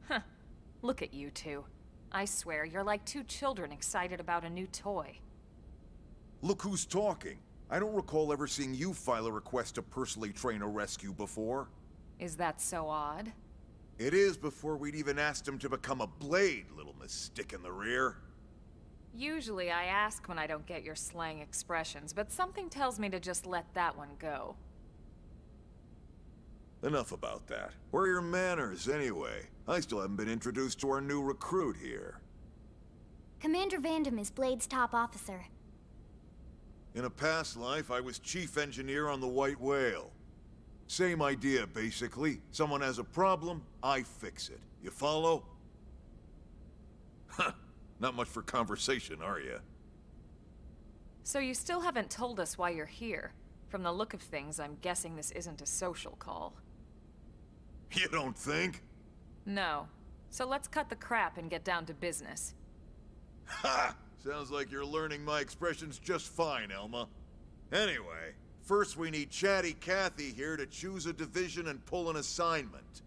Huh. Look at you two. I swear, you're like two children excited about a new toy. Look who's talking. I don't recall ever seeing you file a request to personally train a rescue before. Is that so odd? It is before we'd even asked him to become a blade, little miss stick in the rear. Usually I ask when I don't get your slang expressions, but something tells me to just let that one go. Enough about that. Where are your manners, anyway? I still haven't been introduced to our new recruit here. Commander Vandam is Blade's top officer. In a past life, I was chief engineer on the White Whale. Same idea, basically. Someone has a problem, I fix it. You follow? Huh. Not much for conversation, are you? So you still haven't told us why you're here. From the look of things, I'm guessing this isn't a social call. You don't think? No. So let's cut the crap and get down to business. Ha! Sounds like you're learning my expressions just fine, Elma. Anyway, first we need Chatty Cathy here to choose a division and pull an assignment.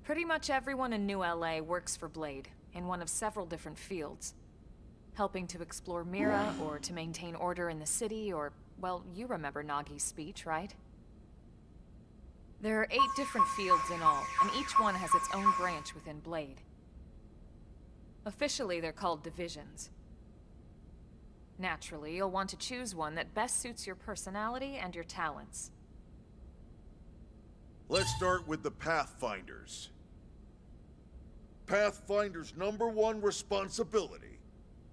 Pretty much everyone in New LA works for Blade, in one of several different fields. Helping to explore Mira, or to maintain order in the city, or, well, you remember Nagi's speech, right? There are 8 different fields in all, and each one has its own branch within Blade. Officially, they're called divisions. Naturally, you'll want to choose one that best suits your personality and your talents. Let's start with the Pathfinders. Pathfinder's #1 responsibility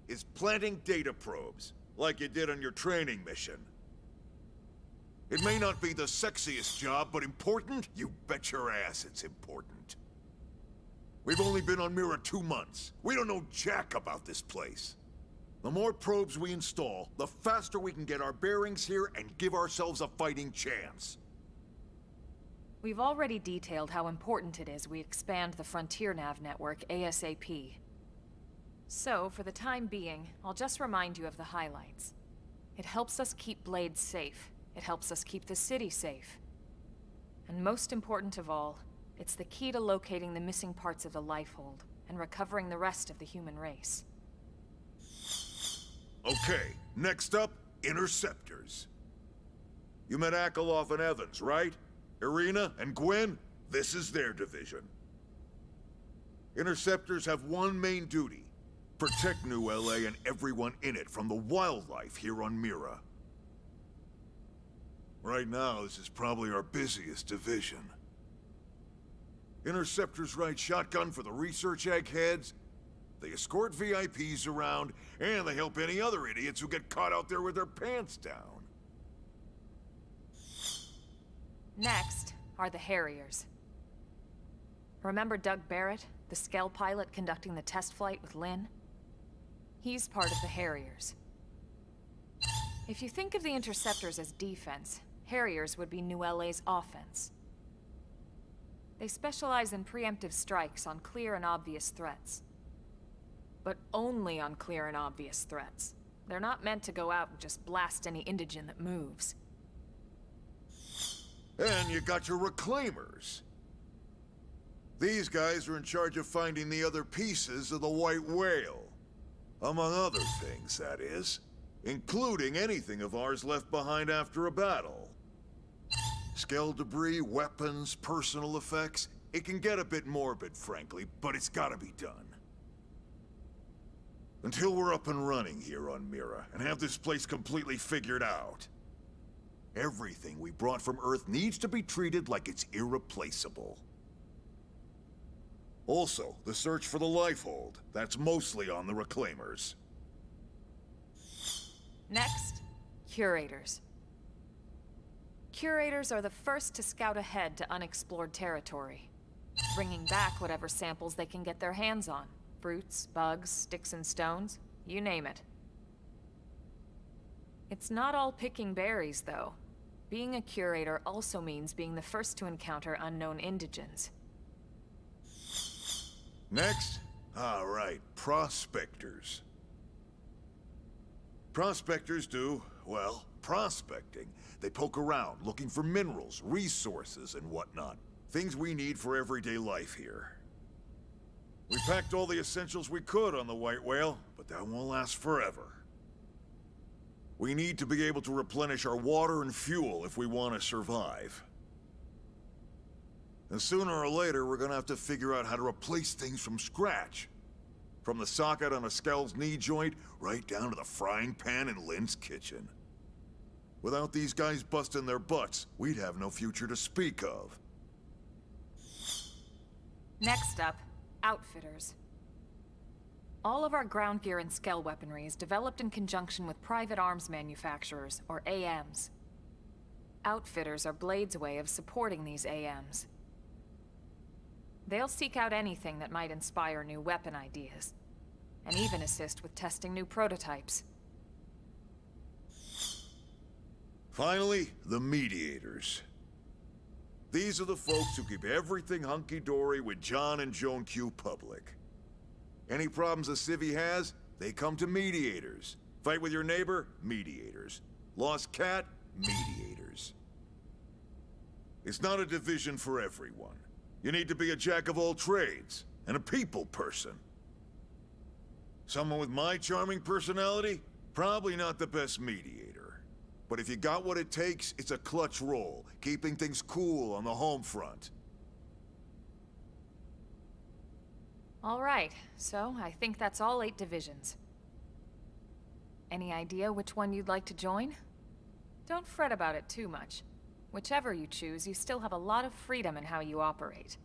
is planting data probes, like you did on your training mission. It may not be the sexiest job, but important? You bet your ass it's important. We've only been on Mira 2 months. We don't know jack about this place. The more probes we install, the faster we can get our bearings here and give ourselves a fighting chance. We've already detailed how important it is we expand the Frontier Nav network ASAP. So, for the time being, I'll just remind you of the highlights. It helps us keep Blade safe. It helps us keep the city safe. And most important of all, it's the key to locating the missing parts of the Lifehold and recovering the rest of the human race. Okay, next up, Interceptors. You met Akeloff and Evans, right? Irina and Gwen? This is their division. Interceptors have one main duty: protect New LA and everyone in it from the wildlife here on Mira. Right now, this is probably our busiest division. Interceptors ride shotgun for the research eggheads, They escort VIPs around, and they help any other idiots who get caught out there with their pants down. Next are the Harriers. Remember Doug Barrett, the Skell pilot conducting the test flight with Lynn? He's part of the Harriers. If you think of the Interceptors as defense, Harriers would be New LA's offense. They specialize in preemptive strikes on clear and obvious threats. But only on clear and obvious threats. They're not meant to go out and just blast any indigene that moves. And you got your Reclaimers. These guys are in charge of finding the other pieces of the White Whale. Among other things, that is. Including anything of ours left behind after a battle. Skell debris, weapons, personal effects. It can get a bit morbid, frankly, but it's gotta be done. Until we're up and running here on Mira, and have this place completely figured out. Everything we brought from Earth needs to be treated like it's irreplaceable. Also, the search for the Lifehold. That's mostly on the Reclaimers. Next, Curators. Curators are the first to scout ahead to unexplored territory, bringing back whatever samples they can get their hands on. Fruits, bugs, sticks and stones, you name it. It's not all picking berries, though. Being a curator also means being the first to encounter unknown indigens. Next? All right, prospectors. Prospectors do, well, prospecting. They poke around, looking for minerals, resources, and whatnot. Things we need for everyday life here. We packed all the essentials we could on the White Whale, but that won't last forever. We need to be able to replenish our water and fuel if we want to survive. And sooner or later, we're gonna have to figure out how to replace things from scratch. From the socket on a Skell's knee joint, right down to the frying pan in Lynn's kitchen. Without these guys busting their butts, we'd have no future to speak of. Next up, Outfitters. All of our ground gear and Skell weaponry is developed in conjunction with private arms manufacturers, or AMs. Outfitters are Blade's way of supporting these AMs. They'll seek out anything that might inspire new weapon ideas, and even assist with testing new prototypes. Finally, the Mediators. These are the folks who keep everything hunky-dory with John and Joan Q public. Any problems a civvy has, they come to Mediators. Fight with your neighbor? Mediators. Lost cat? Mediators. It's not a division for everyone. You need to be a jack of all trades, and a people person. Someone with my charming personality? Probably not the best mediator. But if you got what it takes, it's a clutch role, keeping things cool on the home front. All right, so I think that's all 8 divisions. Any idea which one you'd like to join? Don't fret about it too much. Whichever you choose, you still have a lot of freedom in how you operate.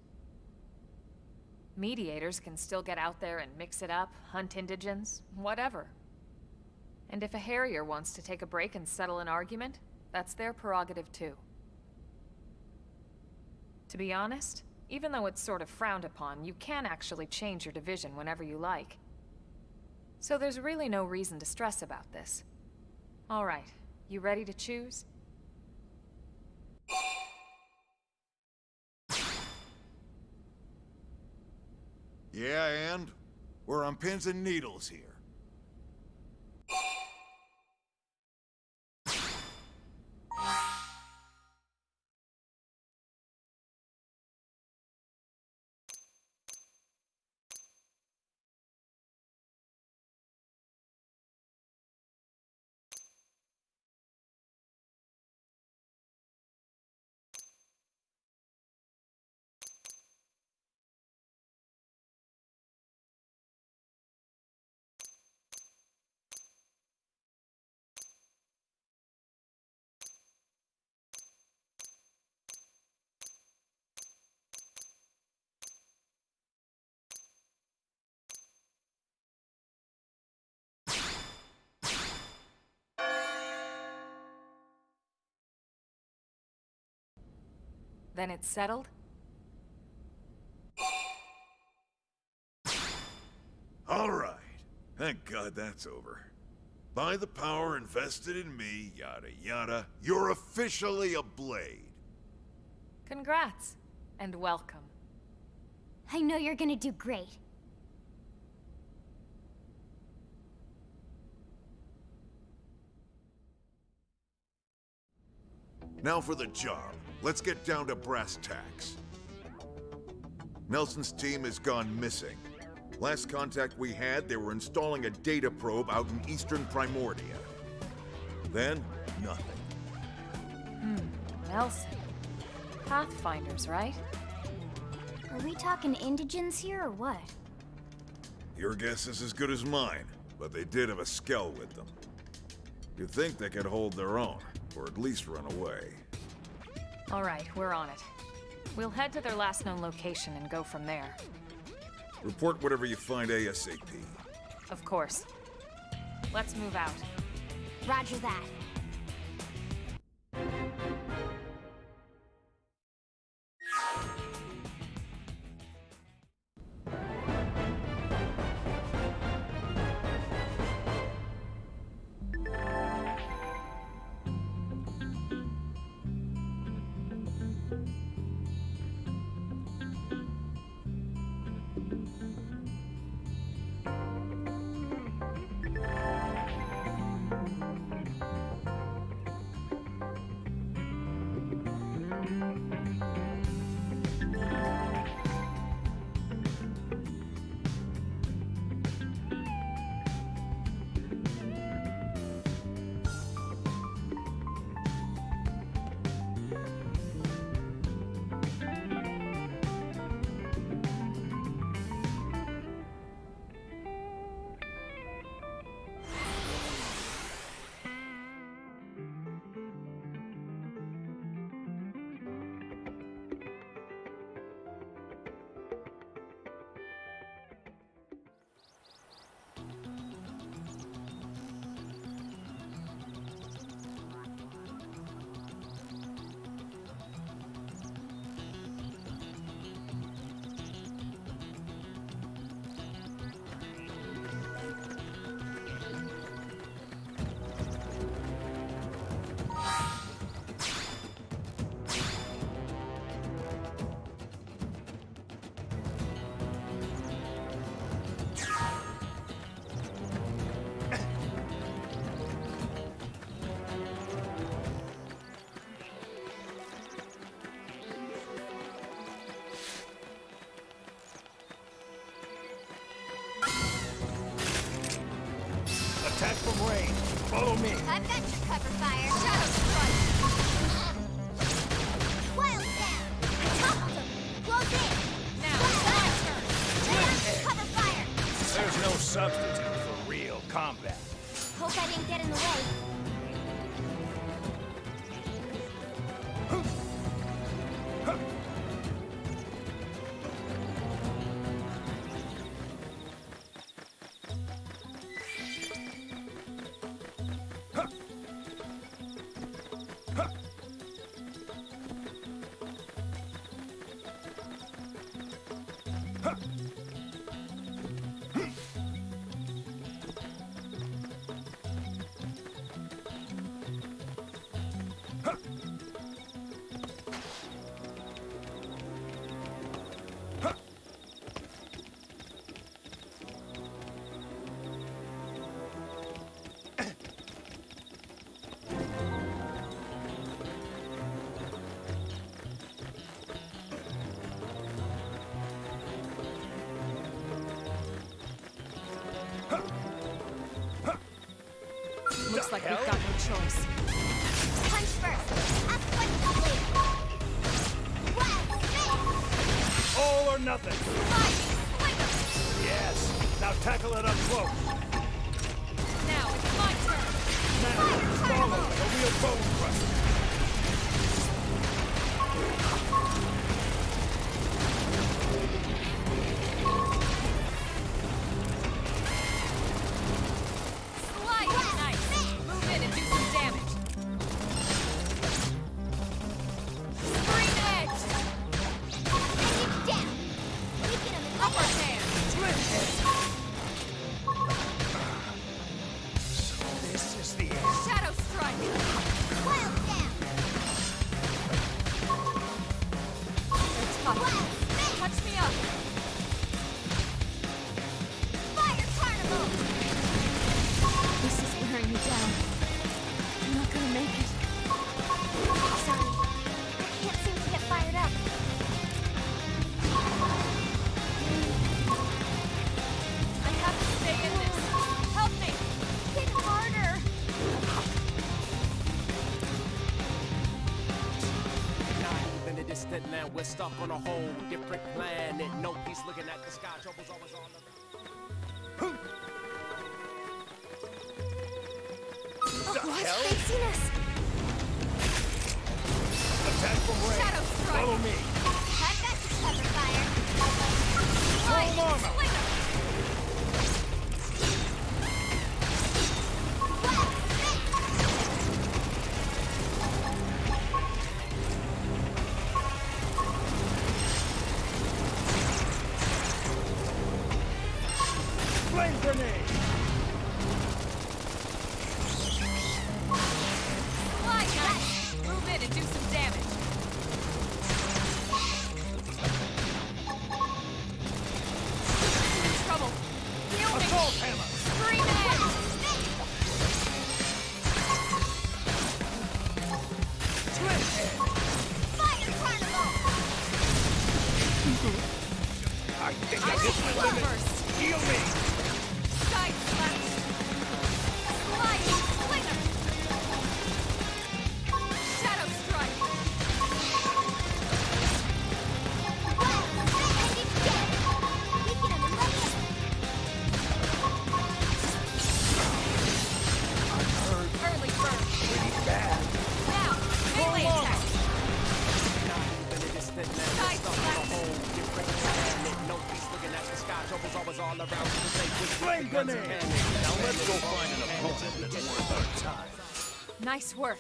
Mediators can still get out there and mix it up, hunt indigens, whatever. And if a Harrier wants to take a break and settle an argument, that's their prerogative too. To be honest, even though it's sort of frowned upon, you can actually change your division whenever you like. So there's really no reason to stress about this. All right, you ready to choose? Yeah, and? We're on pins and needles here. Then it's settled? All right. Thank God that's over. By the power invested in me, yada yada, you're officially a Blade. Congrats, and welcome. I know you're gonna do great. Now for the job. Let's get down to brass tacks. Nelson's team has gone missing. Last contact we had, they were installing a data probe out in eastern Primordia. Then, nothing. Nelson. Pathfinders, right? Are we talking indigents here or what? Your guess is as good as mine, but they did have a skell with them. You'd think they could hold their own, or at least run away. Alright, we're on it. We'll head to their last known location and go from there. Report whatever you find ASAP. Of course. Let's move out. Roger that. Attack from range. Follow me. I've got your cover fire. Shadow strike. Wild down. I toppled him. Close in. Now, my turn. Cover fire. There's no substitute for real combat. Hope I didn't get in the way. Looks like we've got no choice. Punch first. Act quickly. Wild spin. All or nothing. Fire. Yes. Now tackle it up close. Now it's my turn. Now, follow like a real bone crusher. Slide. Nice. Move in and do some damage. Scream edge. man. We're stuck on a whole different planet. No peace looking at the sky. Trouble's always on the... What's facing us? Attack from range. Shadow strike. Follow me. I've got to cover fire. Full armor. Flame grenade. Fly, guys! Move in and do some damage. Trouble. Heal me. Assault hammer. Scream in. Split head. Fire carnival! I think I I hit my limit. first. Heal me. Side slash. Sliding slinger. Shadow strike. Early bird. Pretty bad. Now, melee attack. Side Side slash. No peace looking at the sky. Trouble's always all around. Flame grenade. Now let's go find an opponent that's worth our time. Nice work.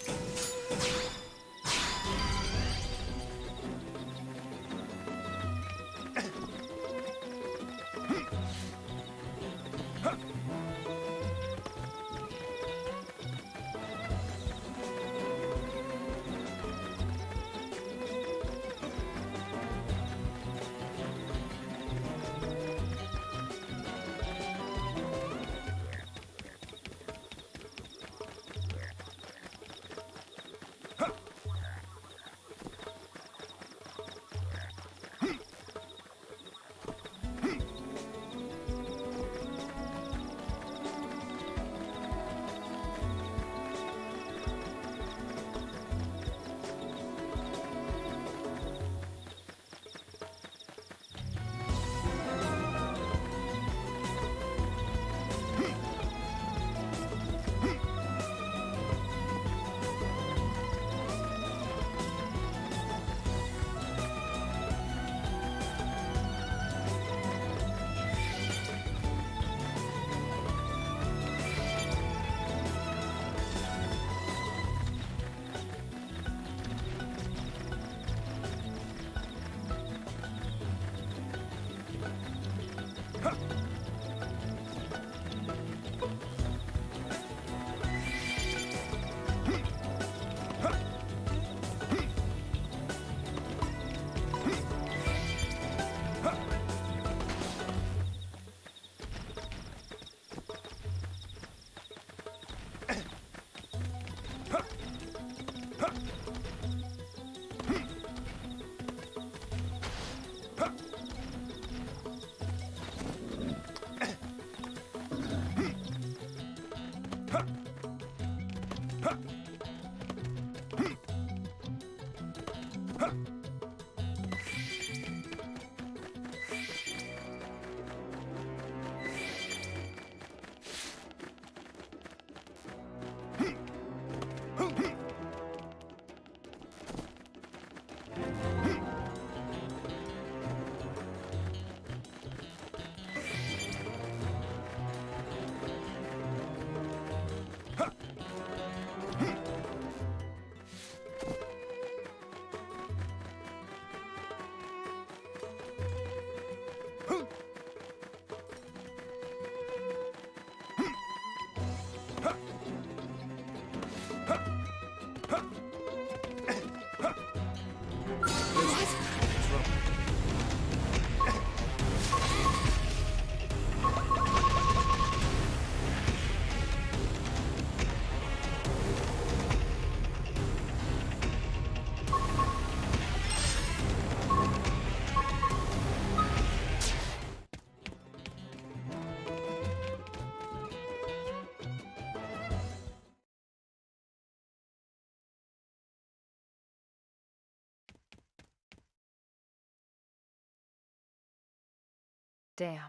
Damn.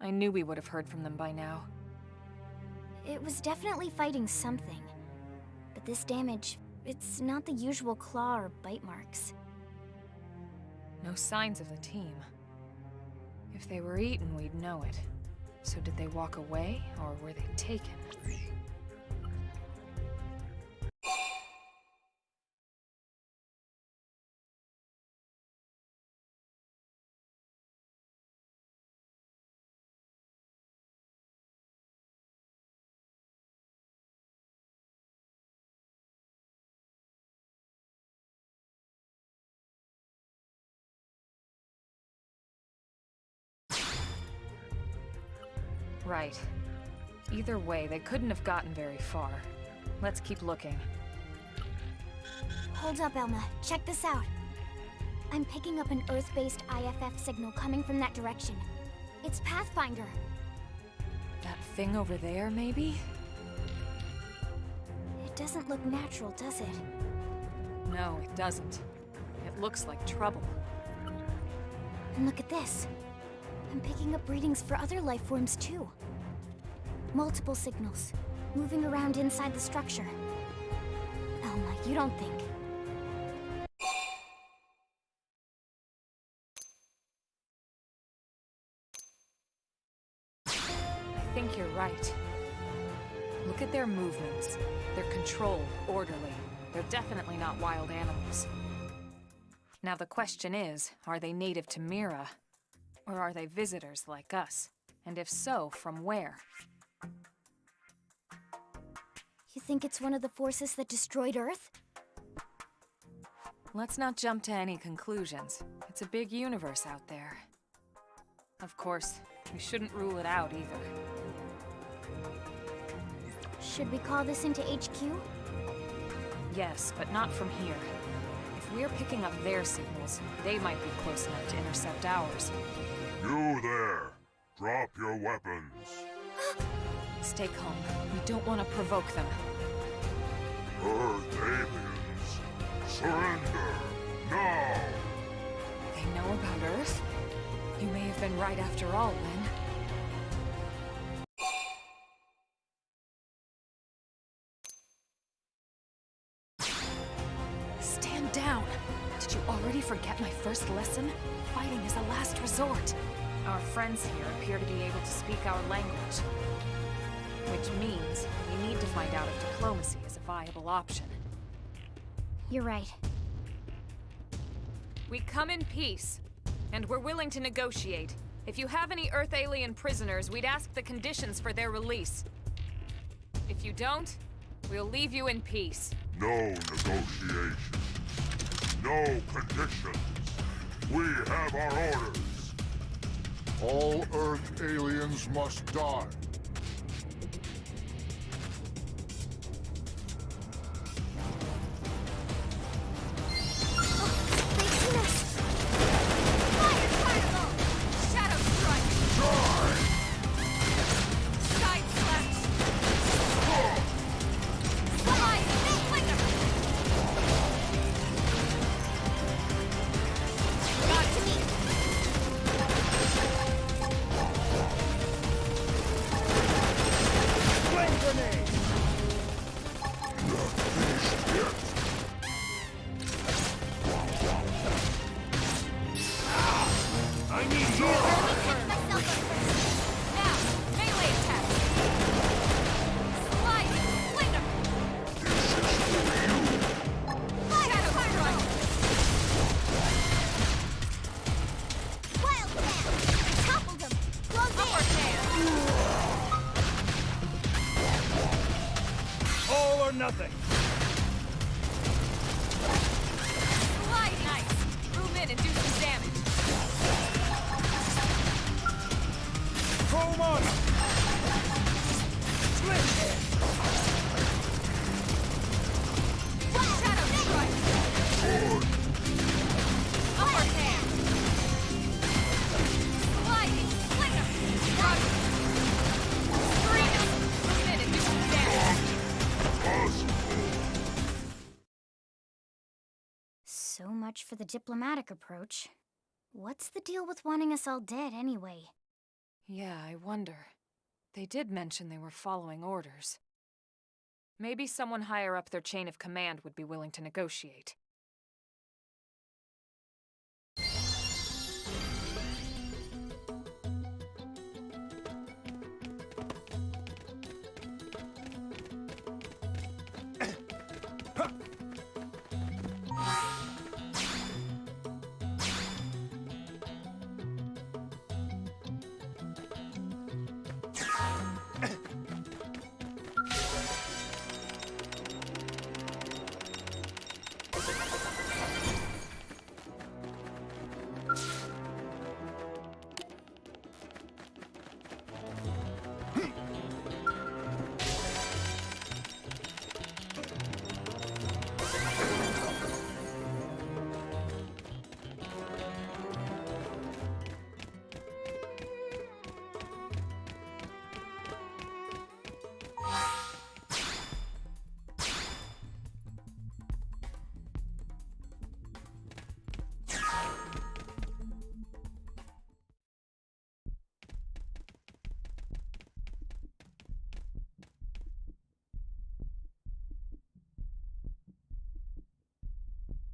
I knew we would have heard from them by now. It was definitely fighting something. But this damage, it's not the usual claw or bite marks. No signs of the team. If they were eaten, we'd know it. So did they walk away, or were they taken? Right. Either way, they couldn't have gotten very far. Let's keep looking. Hold up, Elma. Check this out. I'm picking up an Earth-based IFF signal coming from that direction. It's Pathfinder. That thing over there, maybe? It doesn't look natural, does it? No, it doesn't. It looks like trouble. And look at this. I'm picking up readings for other life forms, too. Multiple signals, moving around inside the structure. Elma, you don't think... I think you're right. Look at their movements. They're controlled, orderly. They're definitely not wild animals. Now the question is, are they native to Mira? Or are they visitors like us? And if so, from where? You think it's one of the forces that destroyed Earth? Let's not jump to any conclusions. It's a big universe out there. Of course, we shouldn't rule it out either. Should we call this into HQ? Yes, but not from here. If we're picking up their signals, they might be close enough to intercept ours. You there! Drop your weapons! Stay calm. We don't want to provoke them. Earth aliens! Surrender! Now! They know about Earth? You may have been right after all, Lynn. Stand down! Did you already forget my first lesson? Fighting is a last resort. Our friends here appear to be able to speak our language. Which means we need to find out if diplomacy is a viable option. You're right. We come in peace, and we're willing to negotiate. If you have any Earth alien prisoners, we'd ask the conditions for their release. If you don't, we'll leave you in peace. No negotiation. No conditions. We have our orders. All Earth aliens must die. Nothing. Slide! Nice! Room in and do some damage. Throw 'em on! Split! Shadow strike! Upper hand! Sliding! Slinger! Scream! Room in and do some damage. So much for the diplomatic approach. What's the deal with wanting us all dead, anyway? Yeah, I wonder. They did mention they were following orders. Maybe someone higher up their chain of command would be willing to negotiate.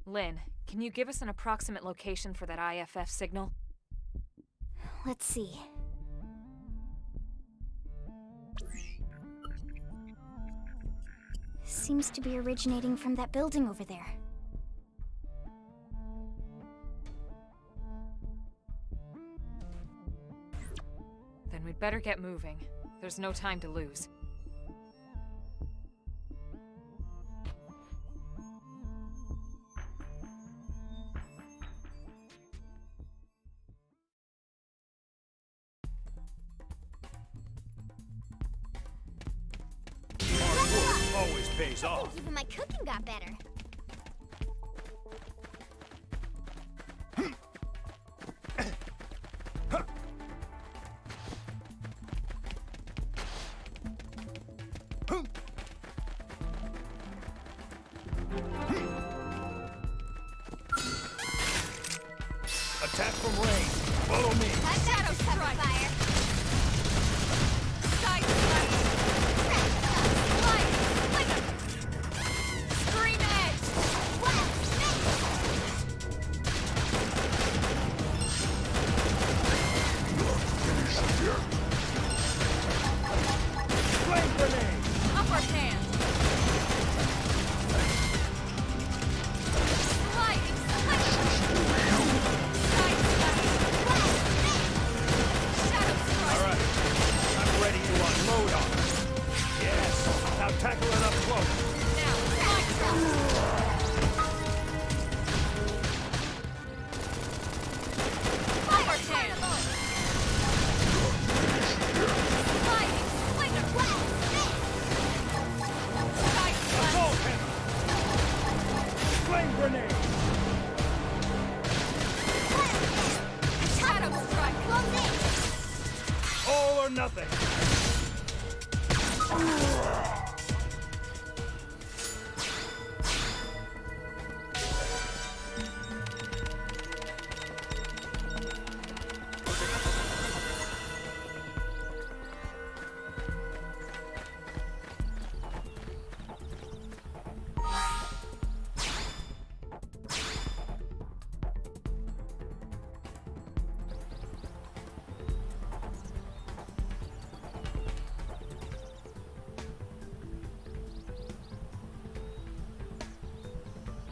Lynn, can you give us an approximate location for that IFF signal? Let's see. Seems to be originating from that building over there. Then we'd better get moving. There's no time to lose. Always pays I off. think even my cooking got better. Attack from range. Follow me. Shadow strike. Fire. Side slash! Light! Flicker! Scream edge! Flame grenade. Upper hand! Sliding! Flicker! Side slash! Shadow strike! All right. I'm ready to unload on her. Yes. Now tackle it up close. Now, light thrust! Upper hand! Sliding! Flicker! Side slash! Assault hammer. Flame grenade. Shadow strike! All or nothing.